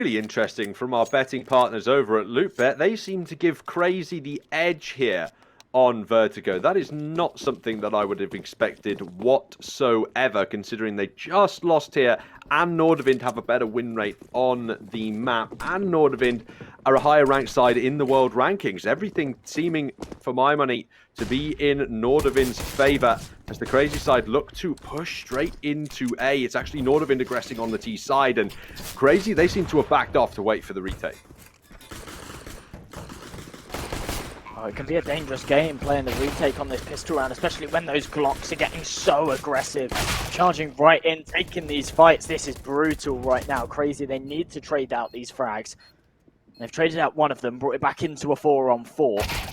Really interesting from our betting partners over at LootBet. They seem to give CR4ZY the edge here on Vertigo. That is not something that I would have expected whatsoever, considering they just lost here, and NORDAVIND have a better win rate on the map, and NORDAVIND are a higher ranked side in the world rankings. Everything seeming, for my money, to be in NORDAVIND's favor as the CR4ZY side look to push straight into A. It's actually NORDAVIND aggressing on the T side, and CR4ZY, they seem to have backed off to wait for the retake. Oh, it can be a dangerous game playing the retake on this pistol round, especially when those Glocks are getting so aggressive. Charging right in, taking these fights. This is brutal right now. CR4ZY, they need to trade out these frags. They've traded out one of them, brought it back into a 4-on-4.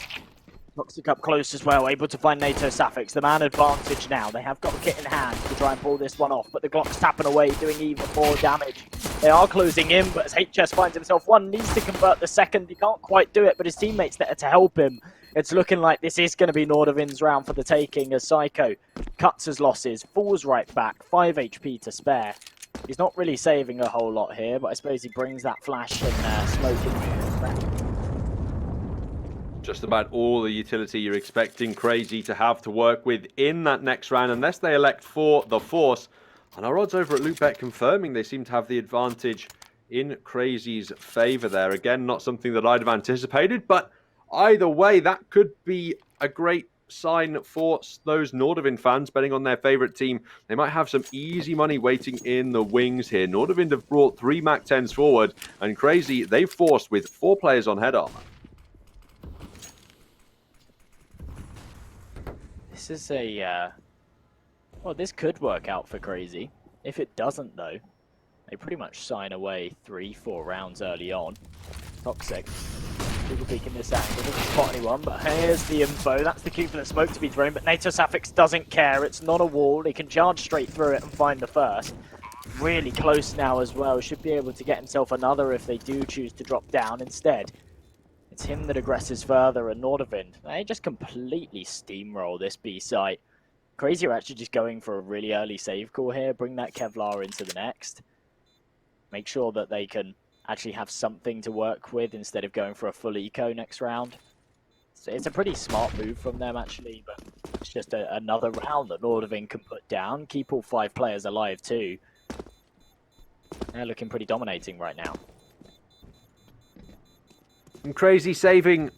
Toxic up close as well, able to find NATO Sapphics. The man advantage now. They have got the kit in hand to try and pull this one off, but the Glock's tapping away, doing even more damage. They are closing in, but as HS finds himself one, needs to convert the second. He can't quite do it, but his teammates there to help him. It's looking like this is going to be NORDAVIND's round for the taking, as Psycho cuts his losses, falls right back, 5 HP to spare. He's not really saving a whole lot here, but I suppose he brings that flash and smoke in. Just about all the utility you're expecting CR4ZY to have to work with in that next round, unless they elect for the Force. And our odds over at LootBet confirming they seem to have the advantage in CR4ZY's favor there. Again, not something that I'd have anticipated, but either way, that could be a great sign for those NORDAVIND fans betting on their favorite team. They might have some easy money waiting in the wings here. NORDAVIND have brought 3 MAC-10s forward, and CR4ZY, they've forced with 4 players on head armor. This is a, well, this could work out for CR4ZY. If it doesn't, though, they pretty much sign away 3-4 rounds early on. Toxic. People peeking this angle, doesn't spot anyone, but here's the info. That's the cue for the smoke to be thrown, but NATO Sapphics doesn't care. It's not a wall. He can charge straight through it and find the first. Really close now as well. Should be able to get himself another if they do choose to drop down. Instead, it's him that aggresses further, and NORDAVIND, they just completely steamroll this B site. CR4ZY are actually just going for a really early save call here, bring that Kevlar into the next. Make sure that they can actually have something to work with instead of going for a full eco next round. So it's a pretty smart move from them actually, but it's just another round that NORDAVIND can put down, keep all 5 players alive too. They're looking pretty dominating right now. And CR4ZY saving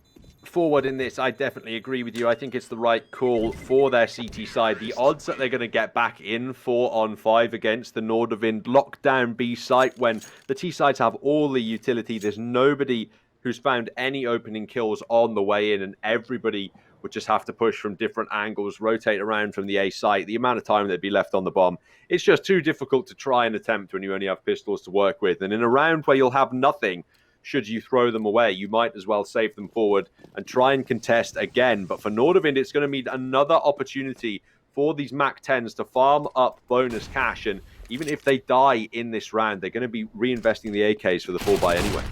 forward in this, I definitely agree with you. I think it's the right call for their CT side. The odds that they're going to get back in 4-on-5 against the NORDAVIND lockdown B site when the T sides have all the utility. There's nobody who's found any opening kills on the way in, and everybody would just have to push from different angles, rotate around from the A site. The amount of time they'd be left on the bomb, it's just too difficult to try and attempt when you only have pistols to work with. And in a round where you'll have nothing, should you throw them away, you might as well save them forward and try and contest again. But for NORDAVIND, it's going to mean another opportunity for these MAC-10s to farm up bonus cash. And even if they die in this round, they're going to be reinvesting the AKs for the 4x anyway.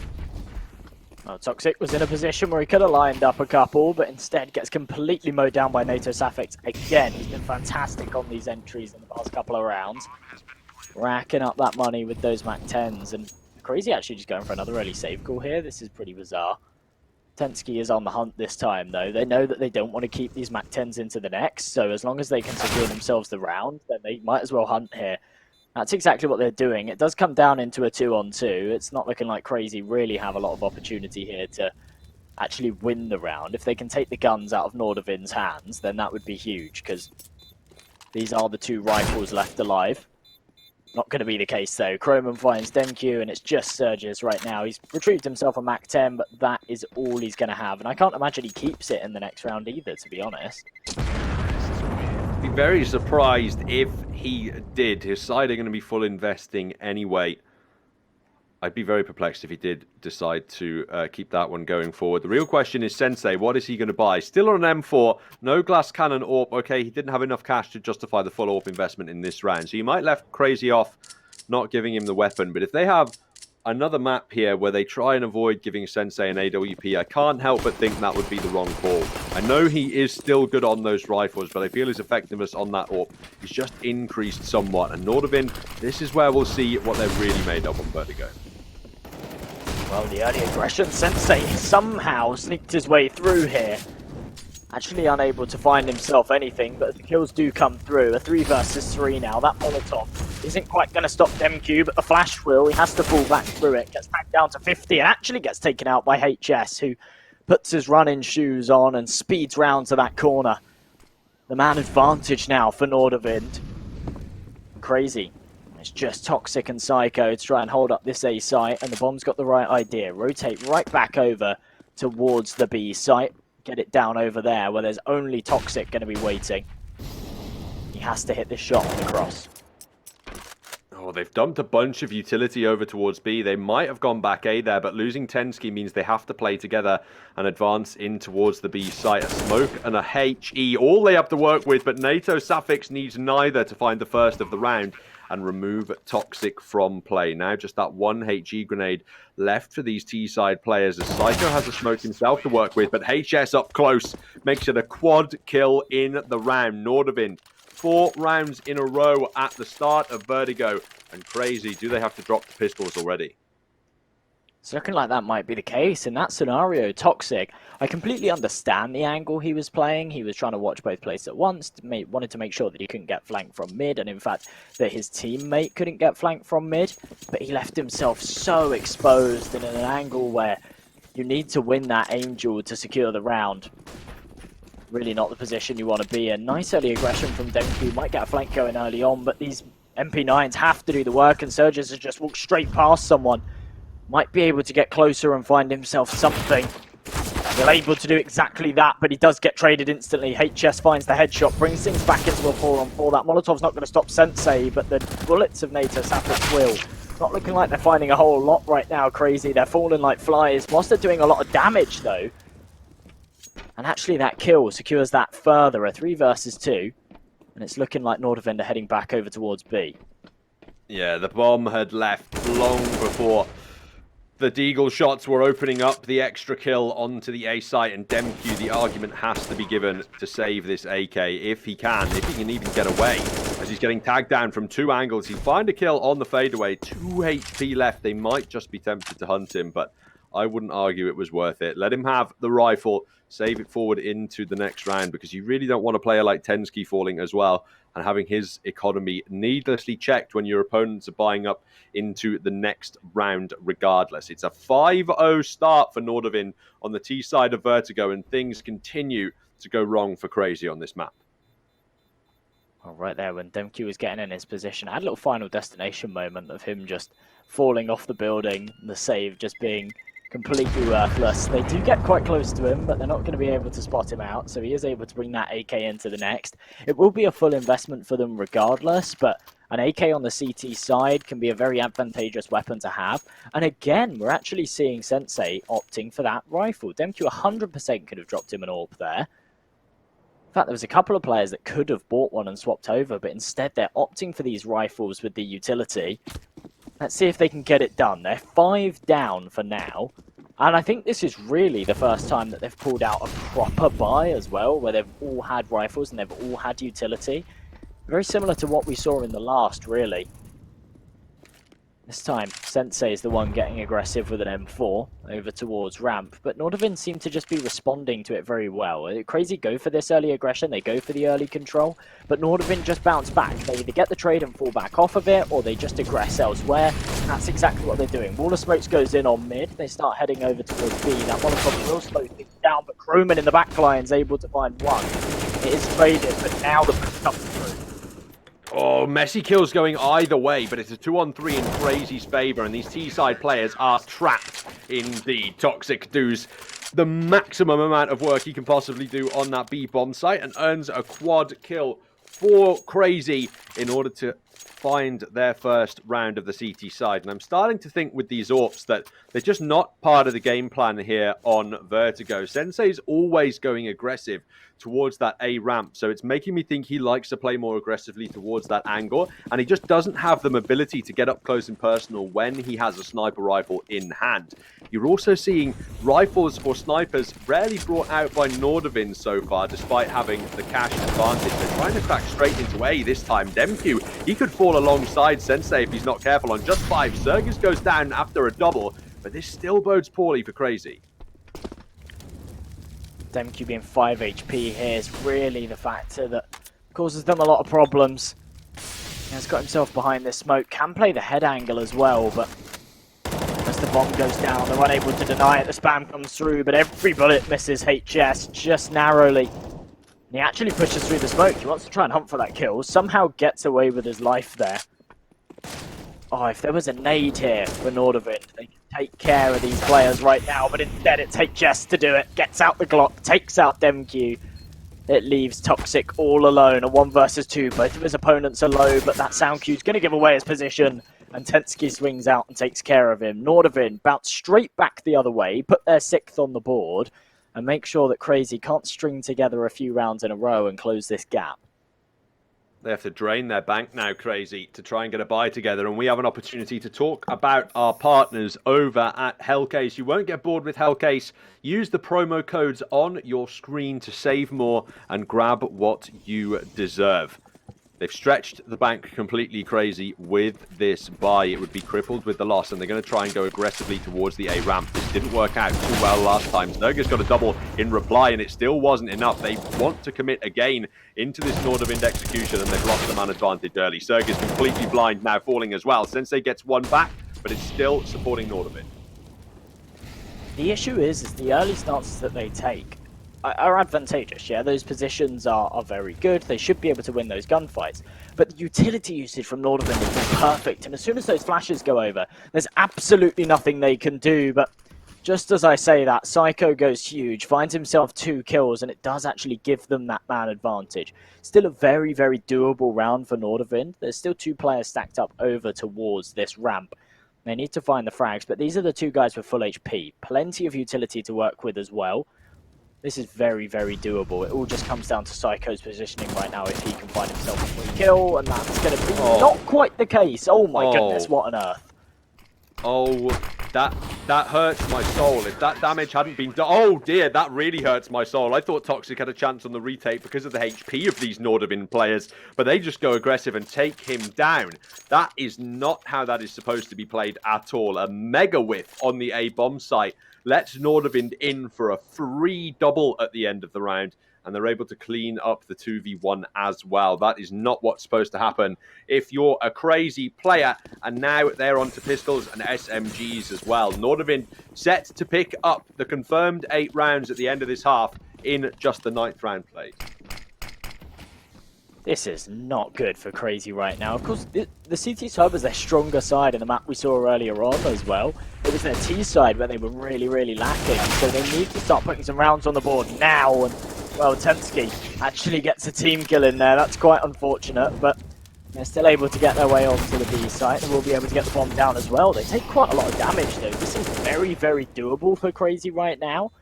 Well, Toxic was in a position where he could have lined up a couple, but instead gets completely mowed down by NATO Sapphics again. He's been fantastic on these entries in the past couple of rounds. Racking up that money with those MAC-10s, and CR4ZY actually just going for another early save call here. This is pretty bizarre. Tensky is on the hunt this time, though. They know that they don't want to keep these MAC-10s into the next, so as long as they can secure themselves the round, then they might as well hunt here. That's exactly what they're doing. It does come down into a 2-on-2. It's not looking like CR4ZY really have a lot of opportunity here to actually win the round. If they can take the guns out of NORDAVIND's hands, then that would be huge, because these are the 2 rifles left alive. Not going to be the case though. Chroman finds DemQ, and it's just Surges right now. He's retrieved himself a MAC-10, but that is all he's going to have. And I can't imagine he keeps it in the next round either, to be honest. Be very surprised if he did. His side are going to be full investing anyway. I'd be very perplexed if he did decide to keep that one going forward. The real question is Sensei, what is he going to buy? Still on an M4, no glass cannon AWP. Okay, he didn't have enough cash to justify the full AWP investment in this round. So you might left CR4ZY off not giving him the weapon. But if they have another map here where they try and avoid giving Sensei an AWP, I can't help but think that would be the wrong call. I know he is still good on those rifles, but I feel his effectiveness on that AWP is just increased somewhat. And NORDAVIND, this is where we'll see what they're really made of on Vertigo. Well, the early aggression, Sensei somehow sneaked his way through here. Actually unable to find himself anything, but the kills do come through. A 3 versus 3 now. That Molotov isn't quite going to stop Demku, but the flash will. He has to fall back through it. Gets back down to 50 and actually gets taken out by HS, who puts his running shoes on and speeds round to that corner. The man advantage now for NORDAVIND. Crazy. It's just Toxic and Psycho to try and hold up this A site, and the bomb's got the right idea. Rotate right back over towards the B site. Get it down over there where there's only Toxic going to be waiting. He has to hit this shot on the cross. Oh, they've dumped a bunch of utility over towards B. They might have gone back A there, but losing Tensky means they have to play together and advance in towards the B site. A smoke and a HE, all they have to work with, but NATO Suffix needs neither to find the first of the round and remove Toxic from play. Now just that one HE grenade left for these T-side players as Psycho has a smoke himself to work with, but HS up close makes it a quad kill in the round. NORDAVIND 4 rounds in a row at the start of Vertigo. And crazy, do they have to drop the pistols already? It's looking like that might be the case. In that scenario, Toxic, I completely understand the angle he was playing. He was trying to watch both places at once, wanted to make sure that he couldn't get flanked from mid, and in fact, that his teammate couldn't get flanked from mid. But he left himself so exposed and in an angle where you need to win that Angel to secure the round. Really not the position you want to be in. Nice early aggression from Demku. Might get a flank going early on, but these MP9s have to do the work, and Surges has just walked straight past someone. Might be able to get closer and find himself something. He's able to do exactly that, but he does get traded instantly. HS finds the headshot, brings things back into a 4-on-4. That Molotov's not going to stop Sensei, but the bullets of NATO Sapphix will. Not looking like they're finding a whole lot right now, crazy. They're falling like flies. Whilst they're doing a lot of damage, though. And actually that kill secures that further, a 3 versus 2. And it's looking like NORDAVIND are heading back over towards B. Yeah, the bomb had left long before the Deagle shots were opening up the extra kill onto the A site, and Demku, the argument has to be given to save this AK if he can even get away. As he's getting tagged down from 2 angles, he'll find a kill on the fadeaway. 2 HP left. They might just be tempted to hunt him, but I wouldn't argue it was worth it. Let him have the rifle, save it forward into the next round, because you really don't want a player like Tensky falling as well and having his economy needlessly checked when your opponents are buying up into the next round regardless. It's a 5-0 start for NORDAVIND on the T side of Vertigo, and things continue to go wrong for Crazy on this map. Well, right there when Demku was getting in his position, I had a little final destination moment of him just falling off the building, the save just being completely worthless. They do get quite close to him, but they're not going to be able to spot him out, so he is able to bring that AK into the next. It will be a full investment for them regardless, but an AK on the CT side can be a very advantageous weapon to have. And again, we're actually seeing Sensei opting for that rifle. Demku 100% could have dropped him an AWP there. In fact, there was a couple of players that could have bought one and swapped over, but instead they're opting for these rifles with the utility. Let's see if they can get it done. They're 5 down for now. And I think this is really the first time that they've pulled out a proper buy as well, where they've all had rifles and they've all had utility. Very similar to what we saw in the last, really. This time, Sensei is the one getting aggressive with an M4 over towards ramp, but NORDAVIND seem to just be responding to it very well. Crazy go for this early aggression, they go for the early control, but NORDAVIND just bounce back. They either get the trade and fall back off of it, or they just aggress elsewhere, and that's exactly what they're doing. Wall of Smokes goes in on mid, they start heading over towards B. That Molotov will slow things down, but Crewman in the backline is able to find one. It is traded, but now the push comes through. Oh, messy kills going either way, but it's a 2-on-3 in Crazy's favor, and these T-side players are trapped indeed. Toxic does the maximum amount of work he can possibly do on that B bomb site and earns a quad kill for Crazy in order to find their first round of the CT side. And I'm starting to think with these AWPs that they're just not part of the game plan here on Vertigo. Sensei's always going aggressive towards that A ramp, so it's making me think he likes to play more aggressively towards that angle, and he just doesn't have the mobility to get up close and personal when he has a sniper rifle in hand. You're also seeing rifles or snipers rarely brought out by NORDAVIND so far, despite having the cash advantage. They're trying to crack straight into A this time. Demku, he could fall alongside Sensei if he's not careful on just 5. Sergis goes down after a double. but this still bodes poorly for Crazy. Demq being 5 HP here is really the factor that causes them a lot of problems. He's got himself behind this smoke, can play the head angle as well, but as the bomb goes down, they're unable to deny it. The spam comes through, but every bullet misses HS just narrowly. And he actually pushes through the smoke. He wants to try and hunt for that kill, somehow gets away with his life there. Oh, if there was a nade here for NORDAVIND, they could take care of these players right now, but instead it's HS to do it. Gets out the Glock, takes out Demq. It leaves Toxic all alone, a 1 versus 2. Both of his opponents are low, but that sound cue's going to give away his position. And Tensky swings out and takes care of him. NORDAVIND bounce straight back the other way, put their 6th on the board, and make sure that Crazy can't string together a few rounds in a row and close this gap. They have to drain their bank now, Crazy, to try and get a buy together. And we have an opportunity to talk about our partners over at Hellcase. You won't get bored with Hellcase. Use the promo codes on your screen to save more and grab what you deserve. They've stretched the bank completely, Crazy, with this buy. It would be crippled with the loss, and they're going to try and go aggressively towards the A ramp. This didn't work out too well last time. Zerga's got a double in reply, and it still wasn't enough. They want to commit again into this NORDAVIND execution, and they've lost the man advantage early. Zerga's completely blind, now falling as well. Sensei gets one back, but it's still supporting NORDAVIND. The issue is the early stances that they take are advantageous, yeah? Those positions are very good. They should be able to win those gunfights. But the utility usage from NORDAVIND is perfect. And as soon as those flashes go over, there's absolutely nothing they can do. But just as I say that, Psycho goes huge, finds himself 2 kills, and it does actually give them that man advantage. Still a very, very doable round for NORDAVIND. There's still 2 players stacked up over towards this ramp. They need to find the frags, but these are the 2 guys with full HP. Plenty of utility to work with as well. This is very, very doable. It all just comes down to Psycho's positioning right now if he can find himself a free kill, and that's going to be not quite the case. Oh my goodness, what on earth. Oh, that hurts my soul. If that damage hadn't been done... Oh dear, that really hurts my soul. I thought Toxic had a chance on the retake because of the HP of these NORDAVIND players, but they just go aggressive and take him down. That is not how that is supposed to be played at all. A mega whiff on the A-bomb site lets NORDAVIND in for a free double at the end of the round, and they're able to clean up the 2v1 as well. That is not what's supposed to happen if you're a Crazy player, and now they're onto pistols and SMGs as well. NORDAVIND set to pick up the confirmed 8 rounds at the end of this half in just the 9th round played. This is not good for Crazy right now. Of course, the CT side was their stronger side in the map we saw earlier on as well. It was their T side where they were really, really lacking. So they need to start putting some rounds on the board now. And, well, Tensky actually gets a team kill in there. That's quite unfortunate, but they're still able to get their way onto the B site and will be able to get the bomb down as well. They take quite a lot of damage, though. This is very, very doable for Crazy right now.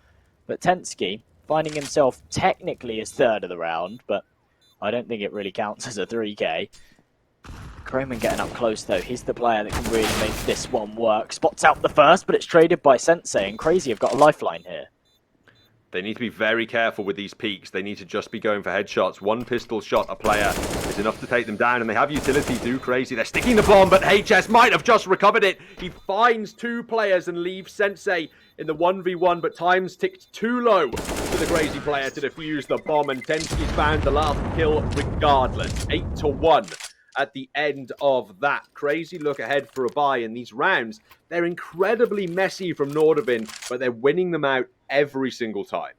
But Tensky, finding himself technically as 3rd of the round, but I don't think it really counts as a 3k. Croman getting up close though. He's the player that can really make this one work. Spots out the first, but it's traded by Sensei, and Crazy have got a lifeline here. They need to be very careful with these peaks. They need to just be going for headshots. 1 pistol shot a player is enough to take them down, and they have utility to do Crazy. They're sticking the bomb, but HS might have just recovered it. He finds 2 players and leaves Sensei in the 1v1, but time's ticked too low for the Crazy player to defuse the bomb, and Tensky's found the last kill regardless. 8-1 at the end of that. Crazy look ahead for a buy, and these rounds, they're incredibly messy from NORDAVIND, but they're winning them out every single time.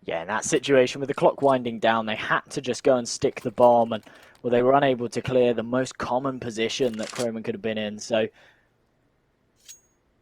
Yeah, in that situation with the clock winding down, they had to just go and stick the bomb, and well, they were unable to clear the most common position that Croman could have been in. So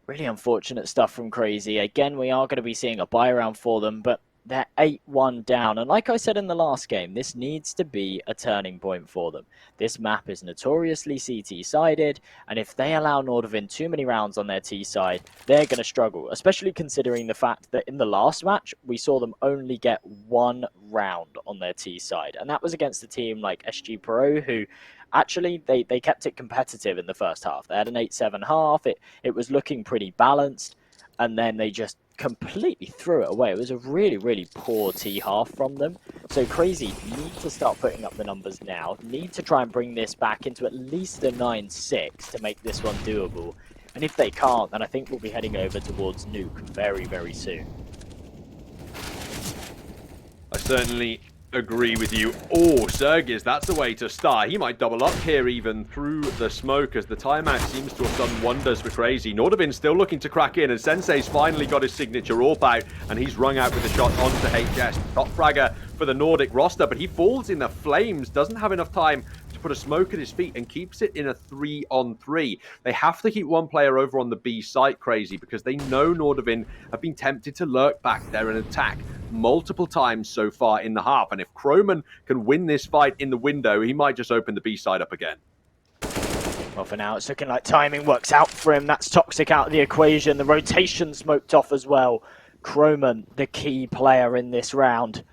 really unfortunate stuff from Crazy. Again, we are going to be seeing a buy round for them, but they're 8-1 down. And like I said in the last game, this needs to be a turning point for them. This map is notoriously CT-sided, and if they allow NORDAVIND too many rounds on their T side, they're going to struggle, especially considering the fact that in the last match, we saw them only get 1 round on their T side. And that was against a team like SG Pro, who actually, they kept it competitive in the first half. They had an 8-7 half. It was looking pretty balanced, and then they just completely threw it away. It was a really, really poor T half from them. So Crazy need to start putting up the numbers now. Need to try and bring this back into at least a 9-6 to make this one doable. And if they can't, then I think we'll be heading over towards Nuke very, very soon. I certainly agree with you. Oh, CR4ZY, that's the way to start. He might double up here even through the smoke as the timeout seems to have done wonders for Crazy. NORDAVIND still looking to crack in, and Sensei's finally got his signature AWP out, and he's rung out with a shot onto HS. Top fragger for the Nordic roster, but he falls in the flames, doesn't have enough time to put a smoke at his feet, and keeps it in a 3-on-3. They have to keep one player over on the B site, Crazy, because they know NORDAVIND have been tempted to lurk back there and attack multiple times so far in the half, and if Croman can win this fight in the window, he might just open the B side up again. Well, for now, it's looking like timing works out for him. That's Toxic out of the equation. The rotation smoked off as well. Croman, the key player in this round.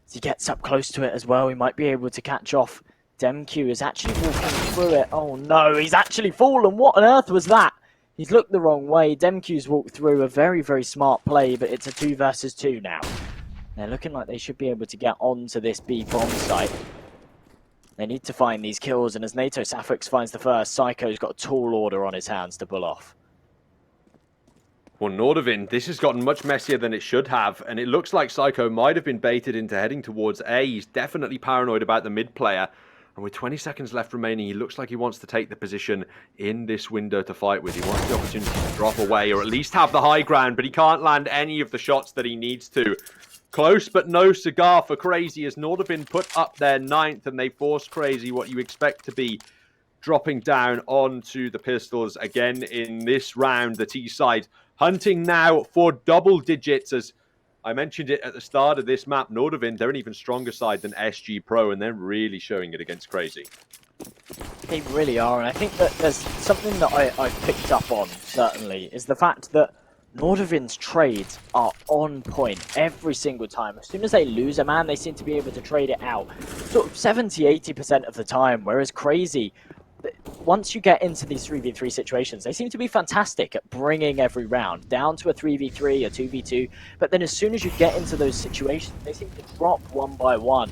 As he gets up close to it as well, he might be able to catch off. Demq is actually walking through it. Oh no, he's actually fallen. What on earth was that? He's looked the wrong way. Demq's walked through a very, very smart play, but it's a 2 versus 2 now. They're looking like they should be able to get onto this B bomb site. They need to find these kills, and as NATO Safix finds the first, Psycho's got a tall order on his hands to pull off. Well, NORDAVIND, this has gotten much messier than it should have, and it looks like Psycho might have been baited into heading towards A. He's definitely paranoid about the mid player. And with 20 seconds left remaining, he looks like he wants to take the position in this window to fight with. He wants the opportunity to drop away or at least have the high ground, but he can't land any of the shots that he needs to. Close but no cigar for Crazy as NORDAVIND put up their 9th, and they force Crazy what you expect to be dropping down onto the pistols again in this round. The T side hunting now for double digits. As I mentioned it at the start of this map, NORDAVIND, they're an even stronger side than SG Pro, and they're really showing it against Crazy. They really are, and I think that there's something that I've picked up on, certainly, is the fact that NORDAVIND's trades are on point every single time. As soon as they lose a man, they seem to be able to trade it out sort of 70-80% of the time, whereas Crazy, once you get into these 3v3 situations, they seem to be fantastic at bringing every round down to a 3v3, a 2v2, but then as soon as you get into those situations, they seem to drop one by one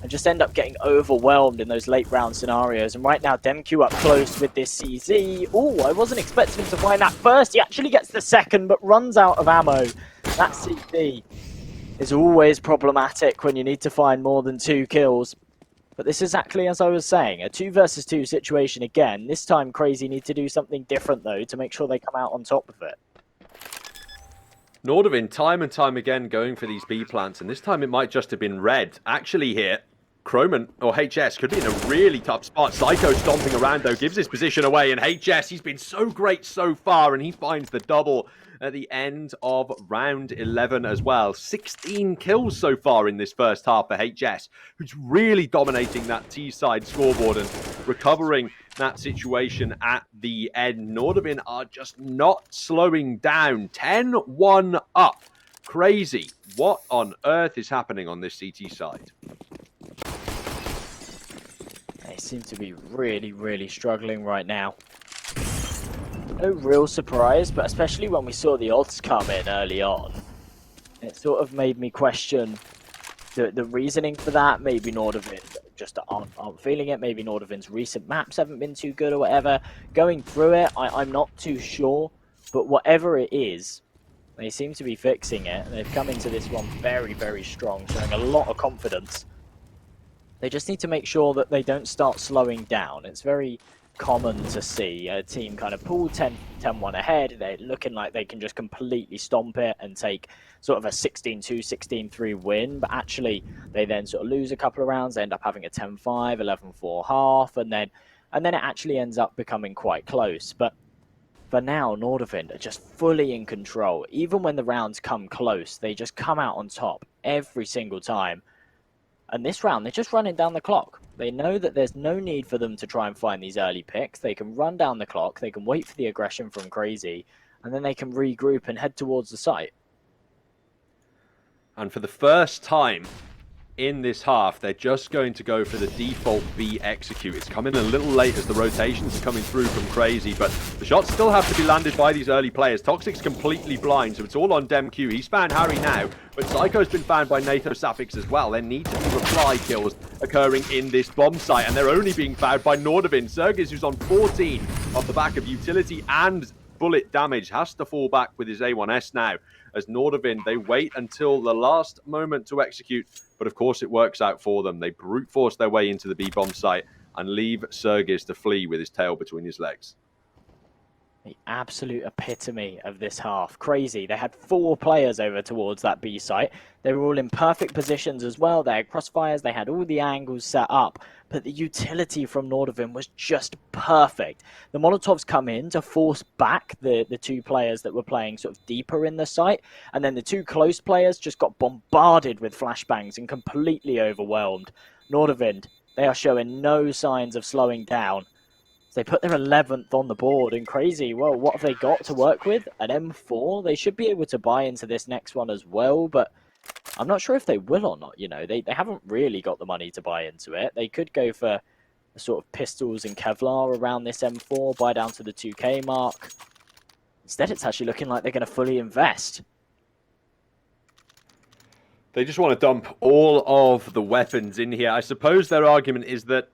and just end up getting overwhelmed in those late round scenarios. And right now, Demq up close with this CZ. Oh, I wasn't expecting him to find that first. He actually gets the second, but runs out of ammo. That CZ is always problematic when you need to find more than 2 kills. But this is exactly as I was saying, a 2 versus 2 situation again. This time, Crazy need to do something different, though, to make sure they come out on top of it. NORDAVIND, time and time again, going for these B plants, and this time it might just have been red. Actually here, Croman, or HS, could be in a really tough spot. Psycho stomping around, though, gives his position away, and HS, he's been so great so far, and he finds the double at the end of round 11 as well. 16 kills so far in this first half for HS, who's really dominating that T-side scoreboard and recovering that situation at the end. NORDAVIND are just not slowing down. 10-1 up. Crazy. What on earth is happening on this CT side? They seem to be really, really struggling right now. No real surprise, but especially when we saw the odds come in early on, it sort of made me question the reasoning for that. Maybe NORDAVIND just aren't feeling it. Maybe NORDAVIND's recent maps haven't been too good or whatever. Going through it, I'm not too sure, but whatever it is, they seem to be fixing it. They've come into this one very, very strong, showing a lot of confidence. They just need to make sure that they don't start slowing down. It's very common to see a team kind of pull 10-1 ahead. They're looking like they can just completely stomp it and take sort of a 16-2, 16-3 win, but actually they then sort of lose a couple of rounds. They end up having a 10-5, 11-4 half, and then it actually ends up becoming quite close. But for now, NORDAVIND are just fully in control. Even when the rounds come close, they just come out on top every single time. And this round, they're just running down the clock. They know that there's no need for them to try and find these early picks. They can run down the clock, they can wait for the aggression from Crazy, and then they can regroup and head towards the site. And for the first time in this half, they're just going to go for the default B execute. It's coming a little late as the rotations are coming through from Crazy, but the shots still have to be landed by these early players. Toxic's completely blind, so it's all on Demq. He's found Harry now, but Psycho's been found by NATO Safix as well. There need to be reply kills occurring in this bomb site, and they're only being found by NORDAVIND. CR4ZY, who's on 14 off the back of utility and bullet damage, has to fall back with his A1S now. As NORDAVIND, they wait until the last moment to execute, but of course it works out for them. They brute force their way into the B bomb site and leave CR4ZY to flee with his tail between his legs. The absolute epitome of this half. Crazy. They had 4 players over towards that B site. They were all in perfect positions as well. They had crossfires. They had all the angles set up. But the utility from NORDAVIND was just perfect. The Molotovs come in to force back the 2 players that were playing sort of deeper in the site. And then the 2 close players just got bombarded with flashbangs and completely overwhelmed. NORDAVIND, they are showing no signs of slowing down. They put their 11th on the board, and CR4ZY, well, what have they got to work with? An M4? They should be able to buy into this next one as well, but I'm not sure if they will or not. You know, they haven't really got the money to buy into it. They could go for the sort of pistols and Kevlar around this M4, buy down to the 2K mark. Instead, it's actually looking like they're going to fully invest. They just want to dump all of the weapons in here. I suppose their argument is that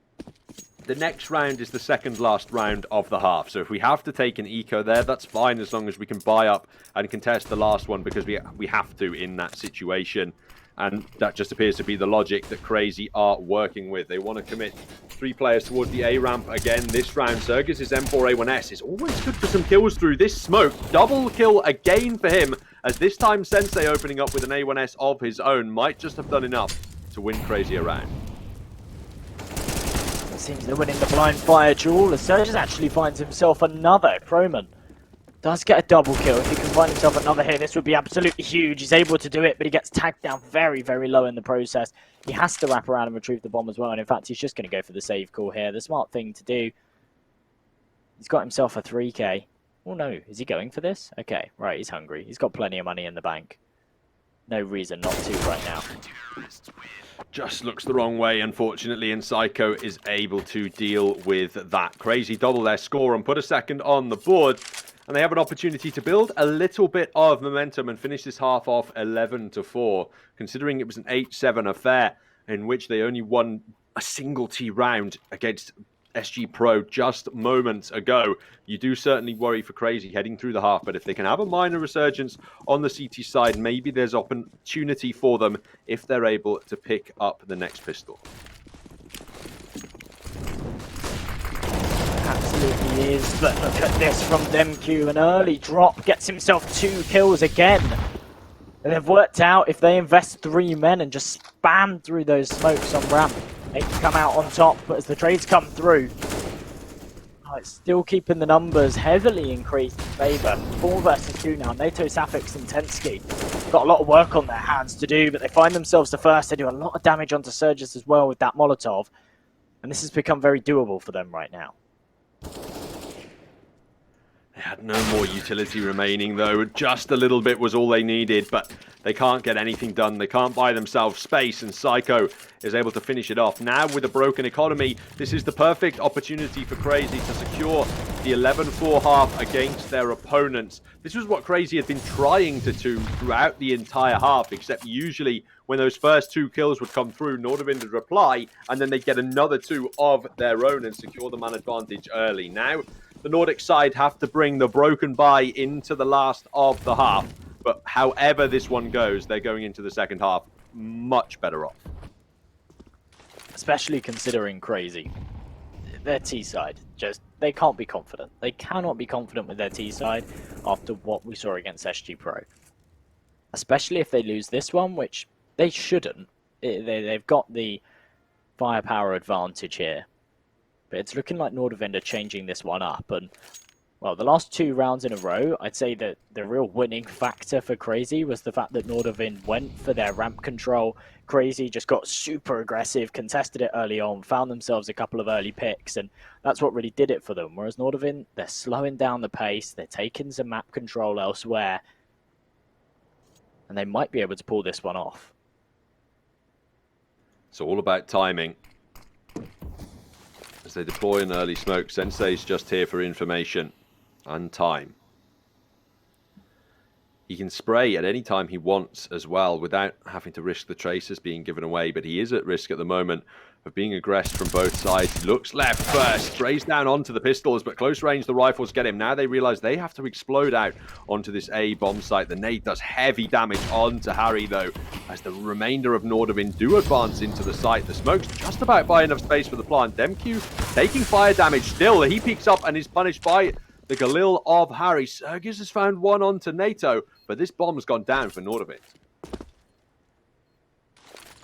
the next round is the second last round of the half. So if we have to take an eco there, that's fine as long as we can buy up and contest the last one, because we have to in that situation. And that just appears to be the logic that CR4ZY are working with. They want to commit 3 players towards the A ramp again this round. CR4ZY's M4A1S is always good for some kills through this smoke. Double kill again for him, as this time Sensei opening up with an A1S of his own might just have done enough to win CR4ZY around. Seems they're winning the blind fire duel. As CR4ZY actually finds himself another. Croman does get a double kill. If he can find himself another here, this would be absolutely huge. He's able to do it, but he gets tagged down very, very low in the process. He has to wrap around and retrieve the bomb as well. And in fact, he's just going to go for the save call here. The smart thing to do. He's got himself a 3K. Oh no, is he going for this? Okay, right, he's hungry. He's got plenty of money in the bank. No reason not to right now. Just looks the wrong way, unfortunately, and Psycho is able to deal with that. CR4ZY double their score and put a second on the board, and they have an opportunity to build a little bit of momentum and finish this half off 11-4, considering it was an 8-7 affair in which they only won a single T round against SG Pro just moments ago. You do certainly worry for CR4ZY heading through the half, but if they can have a minor resurgence on the CT side, maybe there's opportunity for them if they're able to pick up the next pistol. Absolutely is, but look at this from DemQ. An early drop gets himself 2 kills again. And they've worked out if they invest 3 men and just spam through those smokes on ramp, they can come out on top. But as the trades come through, it's still keeping the numbers heavily increased in favour. 4 versus 2 now. NATO, Safix and Tensky got a lot of work on their hands to do, but they find themselves the first. They do a lot of damage onto CR4ZY as well with that Molotov. And this has become very doable for them right now. They had no more utility remaining, though. Just a little bit was all they needed, but they can't get anything done. They can't buy themselves space, and Psycho is able to finish it off. Now, with a broken economy, this is the perfect opportunity for CR4ZY to secure the 11-4 half against their opponents. This was what CR4ZY had been trying to do throughout the entire half, except usually when those first 2 kills would come through, NORDAVIND would reply, and then they'd get another 2 of their own and secure the man advantage early. Now, the Nordic side have to bring the broken buy into the last of the half. But however this one goes, they're going into the second half much better off. Especially considering CR4ZY. Their T side, they can't be confident. They cannot be confident with their T side after what we saw against SG Pro. Especially if they lose this one, which they shouldn't. They've got the firepower advantage here. But it's looking like NORDAVIND are changing this one up. And, well, the last 2 rounds in a row, I'd say that the real winning factor for CR4ZY was the fact that NORDAVIND went for their ramp control. CR4ZY just got super aggressive, contested it early on, found themselves a couple of early picks, and that's what really did it for them. Whereas NORDAVIND, they're slowing down the pace, they're taking some map control elsewhere, and they might be able to pull this one off. It's all about timing. As they deploy an early smoke, Sensei's just here for information and time. He can spray at any time he wants as well without having to risk the traces being given away, but he is at risk at the moment of being aggressed from both sides. He looks left first, sprays down onto the pistols, but close range, the rifles get him. Now they realize they have to explode out onto this A bomb site. The nade does heavy damage onto Harry, though, as the remainder of Nordavind do advance into the site. The smoke's just about by enough space for the plant. Demq taking fire damage still. He peeks up and is punished by the Galil of Harry. Sergius has found one onto NATO, but this bomb's gone down for Nordavind.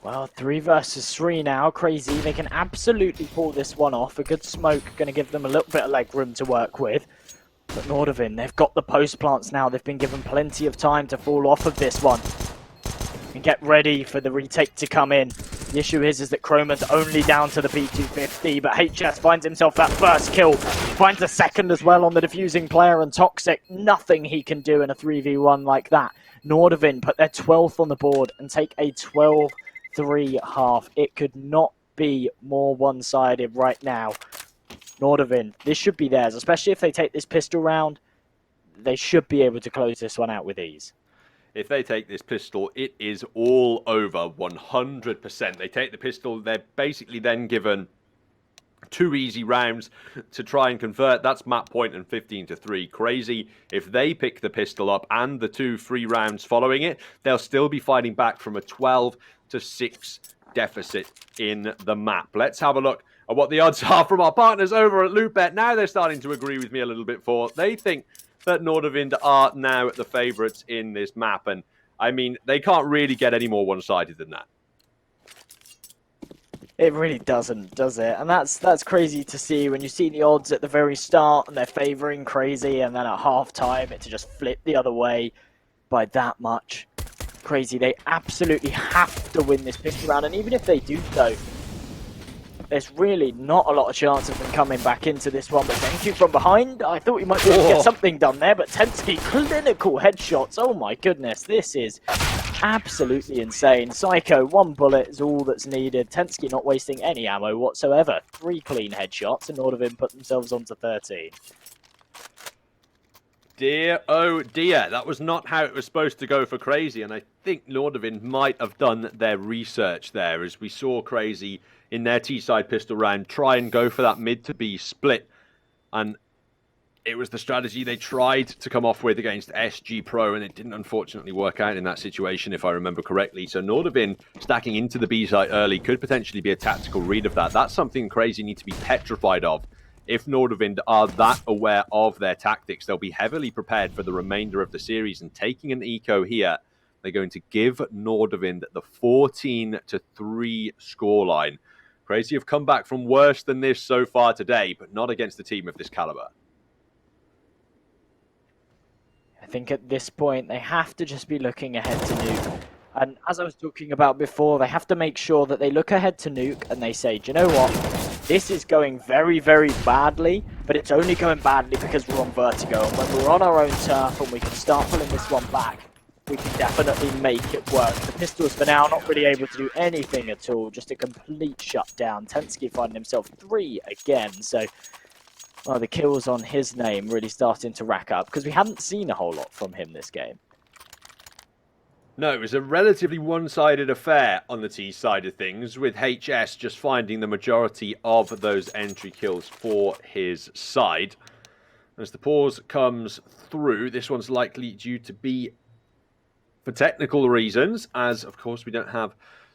Well, 3 versus 3 now. CR4ZY. They can absolutely pull this one off. A good smoke going to give them a little bit of leg room to work with. But Nordavind, they've got the post plants now. They've been given plenty of time to fall off of this one and get ready for the retake to come in. The issue is that Chroma's only down to the P250, but HS finds himself that first kill. Finds a second as well on the defusing player, and Toxic, nothing he can do in a 3v1 like that. Nordavind put their 12th on the board and take a 12-3 half. It could not be more one-sided right now. Nordavind, this should be theirs, especially if they take this pistol round. They should be able to close this one out with ease. If they take this pistol, it is all over 100%. They take the pistol, they're basically then given 2 easy rounds to try and convert. That's map point and 15-3. CR4ZY, if they pick the pistol up and the 2 free rounds following it, they'll still be fighting back from a 12-6 deficit in the map. Let's have a look at what the odds are from our partners over at Loopbet. Now they're starting to agree with me a little bit for. They think that Nordavind are now the favourites in this map. And, I mean, they can't really get any more one-sided than that. It really doesn't, does it? And that's crazy to see when you see the odds at the very start and they're favouring CR4ZY, and then at half-time it to just flip the other way by that much. CR4ZY, they absolutely have to win this pistol round. And even if they do, though, there's really not a lot of chance of them coming back into this one. But thank you from behind. I thought we might be able to get something done there, but Tensky, clinical headshots. Oh my goodness, this is absolutely insane. Psycho, 1 bullet is all that's needed. Tensky not wasting any ammo whatsoever. 3 clean headshots, and Nordavind put themselves onto 13. Dear, oh dear, that was not how it was supposed to go for CR4ZY, and I think Nordavind might have done their research there, as we saw CR4ZY in their T-side pistol round try and go for that mid to B split, and it was the strategy they tried to come off with against SG Pro, and it didn't unfortunately work out in that situation, if I remember correctly. So Nordavind stacking into the B site early could potentially be a tactical read of that. That's something CR4ZY need to be petrified of. If Nordavind are that aware of their tactics, they'll be heavily prepared for the remainder of the series. And taking an eco here, they're going to give Nordavind the 14-3 scoreline. CR4ZY have come back from worse than this so far today, but not against a team of this caliber. I think at this point, they have to just be looking ahead to Nuke. And as I was talking about before, they have to make sure that they look ahead to Nuke and they say, do you know what? This is going very, very badly, but it's only going badly because we're on Vertigo. And when we're on our own turf and we can start pulling this one back, we can definitely make it work. The pistols for now not really able to do anything at all, just a complete shutdown. Tensky finding himself 3 again, so well, the kills on his name really starting to rack up, because we haven't seen a whole lot from him this game. No, it was a relatively one-sided affair on the T side of things, with HS just finding the majority of those entry kills for his side. As the pause comes through, this one's likely due to be for technical reasons, as of course we don't have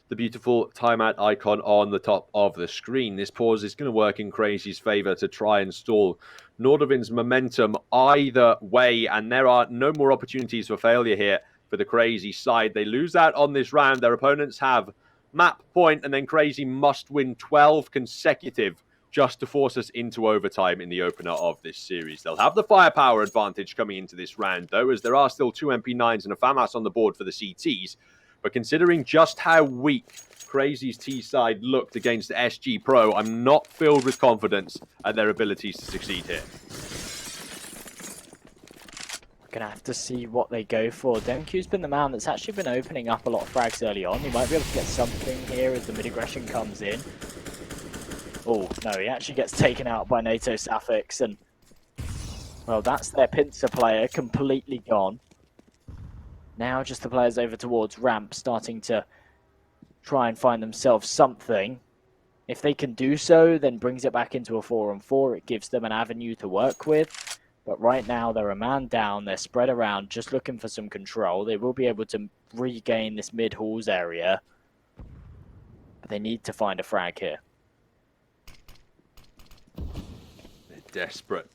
the beautiful timeout icon on the top of the screen. This pause is going to work in CR4ZY's favour to try and stall Nordavind's momentum either way, and there are no more opportunities for failure here for the CR4ZY side. They lose out on this round. Their opponents have map point, and then CR4ZY must win 12 consecutive just to force us into overtime in the opener of this series. They'll have the firepower advantage coming into this round, though, as there are still 2 MP9s and a FAMAS on the board for the CTs. But considering just how weak CR4ZY's T-side looked against SG Pro, I'm not filled with confidence at their abilities to succeed here. Gonna have to see what they go for. Demq's been the man that's actually been opening up a lot of frags early on. He might be able to get something here as the mid-aggression comes in. Oh, no, he actually gets taken out by NATO Sapphics, and well, that's their pincer player completely gone. Now just the players over towards ramp starting to try and find themselves something. If they can do so, then brings it back into a 4-on-4. It gives them an avenue to work with. But right now, they're a man down. They're spread around, just looking for some control. They will be able to regain this mid-halls area. But they need to find a frag here. They're desperate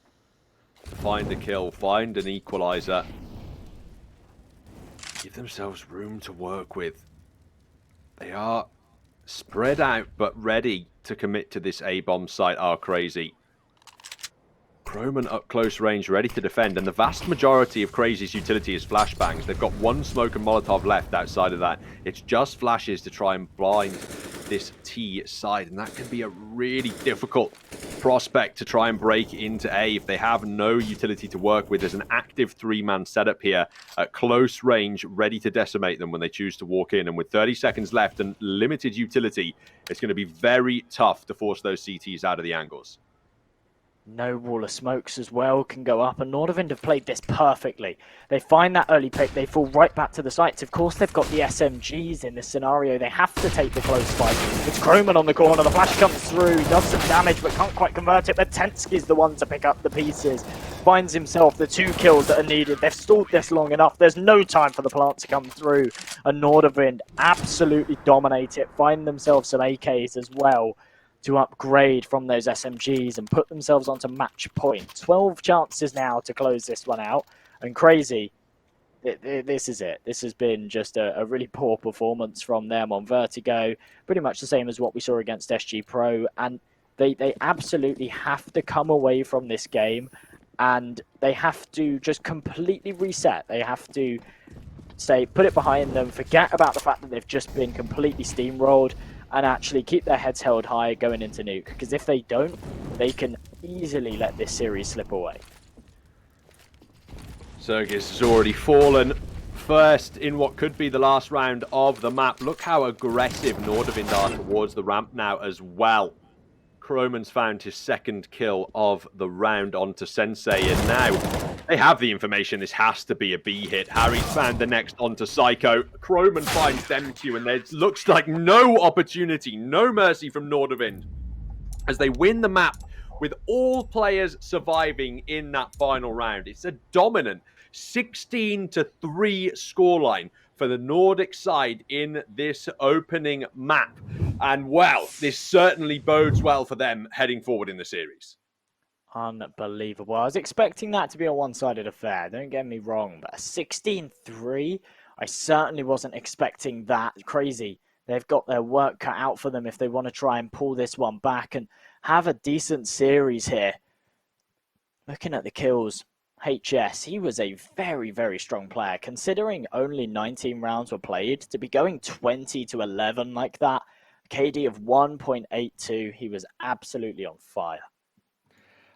to find a kill, find an equalizer. Give themselves room to work with. They are spread out, but ready to commit to this A-bomb site are crazy. Croman up close range, ready to defend, and the vast majority of Crazy's utility is flashbangs. They've got one smoke and Molotov left outside of that. It's just flashes to try and blind this T side, and that can be a really difficult prospect to try and break into A if they have no utility to work with. There's an active three-man setup here at close range, ready to decimate them when they choose to walk in, and with 30 seconds left and limited utility, it's going to be very tough to force those CTs out of the angles. No wall of smokes as well can go up, and NORDAVIND have played this perfectly. They find that early pick, they fall right back to the sites. Of course, they've got the SMGs in this scenario. They have to take the close fight. It's Croman on the corner. The flash comes through, does some damage, but can't quite convert it. But Tensky's the one to pick up the pieces. Finds himself the 2 kills that are needed. They've stalled this long enough. There's no time for the plant to come through. And NORDAVIND absolutely dominate it. Find themselves some AKs as well to upgrade from those SMGs and put themselves onto match point. 12 chances now to close this one out. And Crazy, this is it. This has been just a really poor performance from them on Vertigo. Pretty much the same as what we saw against SG Pro. And they absolutely have to come away from this game and they have to just completely reset. They have to say, put it behind them, forget about the fact that they've just been completely steamrolled, and actually keep their heads held high going into Nuke. Because if they don't, they can easily let this series slip away. CR4ZY has already fallen first in what could be the last round of the map. Look how aggressive NORDAVIND are towards the ramp now as well. Croman's found his second kill of the round onto Sensei, and now they have the information. This has to be a B hit. Harry's found the next onto Psycho. Croman finds them Q, and there looks like no opportunity, no mercy from NORDAVIND as they win the map with all players surviving in that final round. It's a dominant 16-3 scoreline for the Nordic side in this opening map. And well, this certainly bodes well for them heading forward in the series. Unbelievable. I was expecting that to be a one-sided affair, don't get me wrong, but a 16-3, I certainly wasn't expecting that. Crazy. They've got their work cut out for them if they want to try and pull this one back and have a decent series here. Looking at the kills, HS, he was a very, very strong player. Considering only 19 rounds were played, to be going 20-11 like that, KD of 1.82, he was absolutely on fire.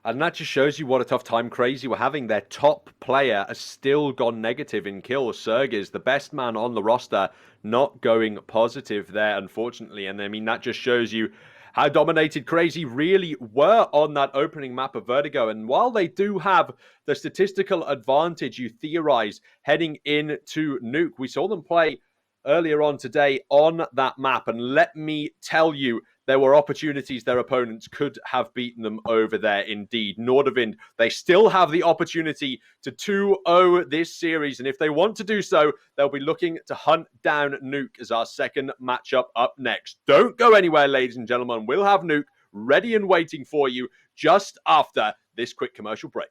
And that just shows you what a tough time Crazy were having. Their top player has still gone negative in kills. CR4ZY is the best man on the roster, not going positive there, unfortunately. And I mean, that just shows you how dominated Crazy really were on that opening map of Vertigo. And while they do have the statistical advantage, you theorize, heading into Nuke, we saw them play earlier on today on that map. And let me tell you, there were opportunities their opponents could have beaten them over there indeed. NORDAVIND, they still have the opportunity to 2-0 this series. And if they want to do so, they'll be looking to hunt down Nuke as our second matchup up next. Don't go anywhere, ladies and gentlemen. We'll have Nuke ready and waiting for you just after this quick commercial break.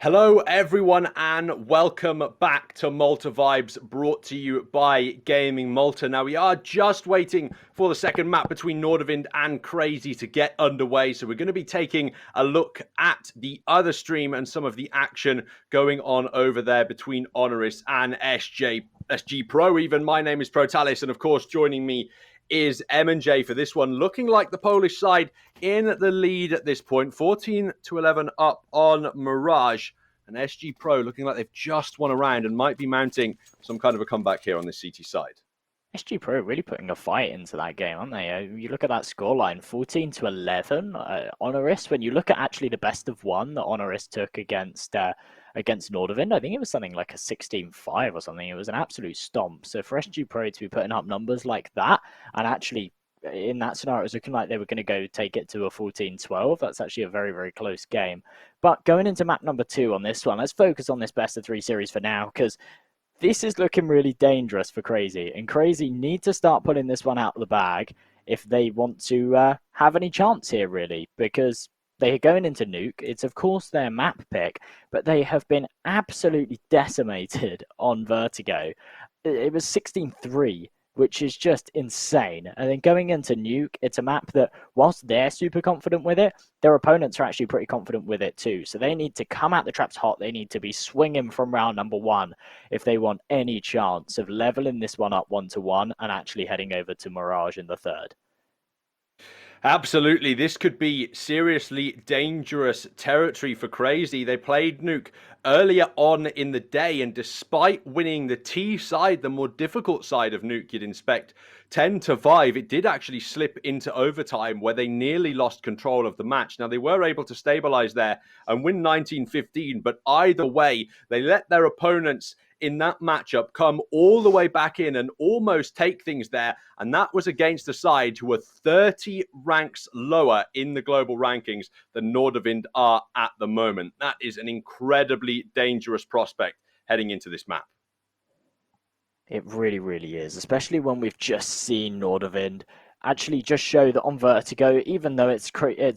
Hello, everyone, and welcome back to Malta Vibes, brought to you by Gaming Malta. Now, we are just waiting for the second map between NORDAVIND and CR4ZY to get underway, so we're going to be taking a look at the other stream and some of the action going on over there between Honoris and SG Pro. Even my name is Protalis, and of course, joining me is M&J for this one, looking like the Polish side in the lead at this point, 14-11 up on Mirage, and SG Pro looking like they've just won a round and might be mounting some kind of a comeback here on the CT side. SG Pro really putting a fight into that game, aren't they? You look at that scoreline, 14-11 Honoris. When you look at actually the best of one that Honoris took against NORDAVIND, I think it was something like a 16-5 or something. It was an absolute stomp. So for SG Pro to be putting up numbers like that, and actually in that scenario, it was looking like they were going to go take it to a 14-12. That's actually a very, very close game. But going into map number 2 on this one, let's focus on this best of 3 series for now, because this is looking really dangerous for CR4ZY, and CR4ZY need to start pulling this one out of the bag if they want to have any chance here, really, because they are going into Nuke. It's, of course, their map pick, but they have been absolutely decimated on Vertigo. It was 16-3, which is just insane. And then going into Nuke, it's a map that, whilst they're super confident with it, their opponents are actually pretty confident with it too. So they need to come out the traps hot. They need to be swinging from round number 1 if they want any chance of leveling this one up 1-1 and actually heading over to Mirage in the third. Absolutely. This could be seriously dangerous territory for CR4ZY. They played Nuke earlier on in the day, and despite winning the T side, the more difficult side of Nuke, you'd inspect 10-5, it did actually slip into overtime where they nearly lost control of the match. Now, they were able to stabilize there and win 19-15, but either way, they let their opponents in that matchup come all the way back in and almost take things there. And that was against a side who were 30 ranks lower in the global rankings than NORDAVIND are at the moment. That is an incredibly dangerous prospect heading into this map. It really, really is, especially when we've just seen NORDAVIND actually just show that on Vertigo, even though it's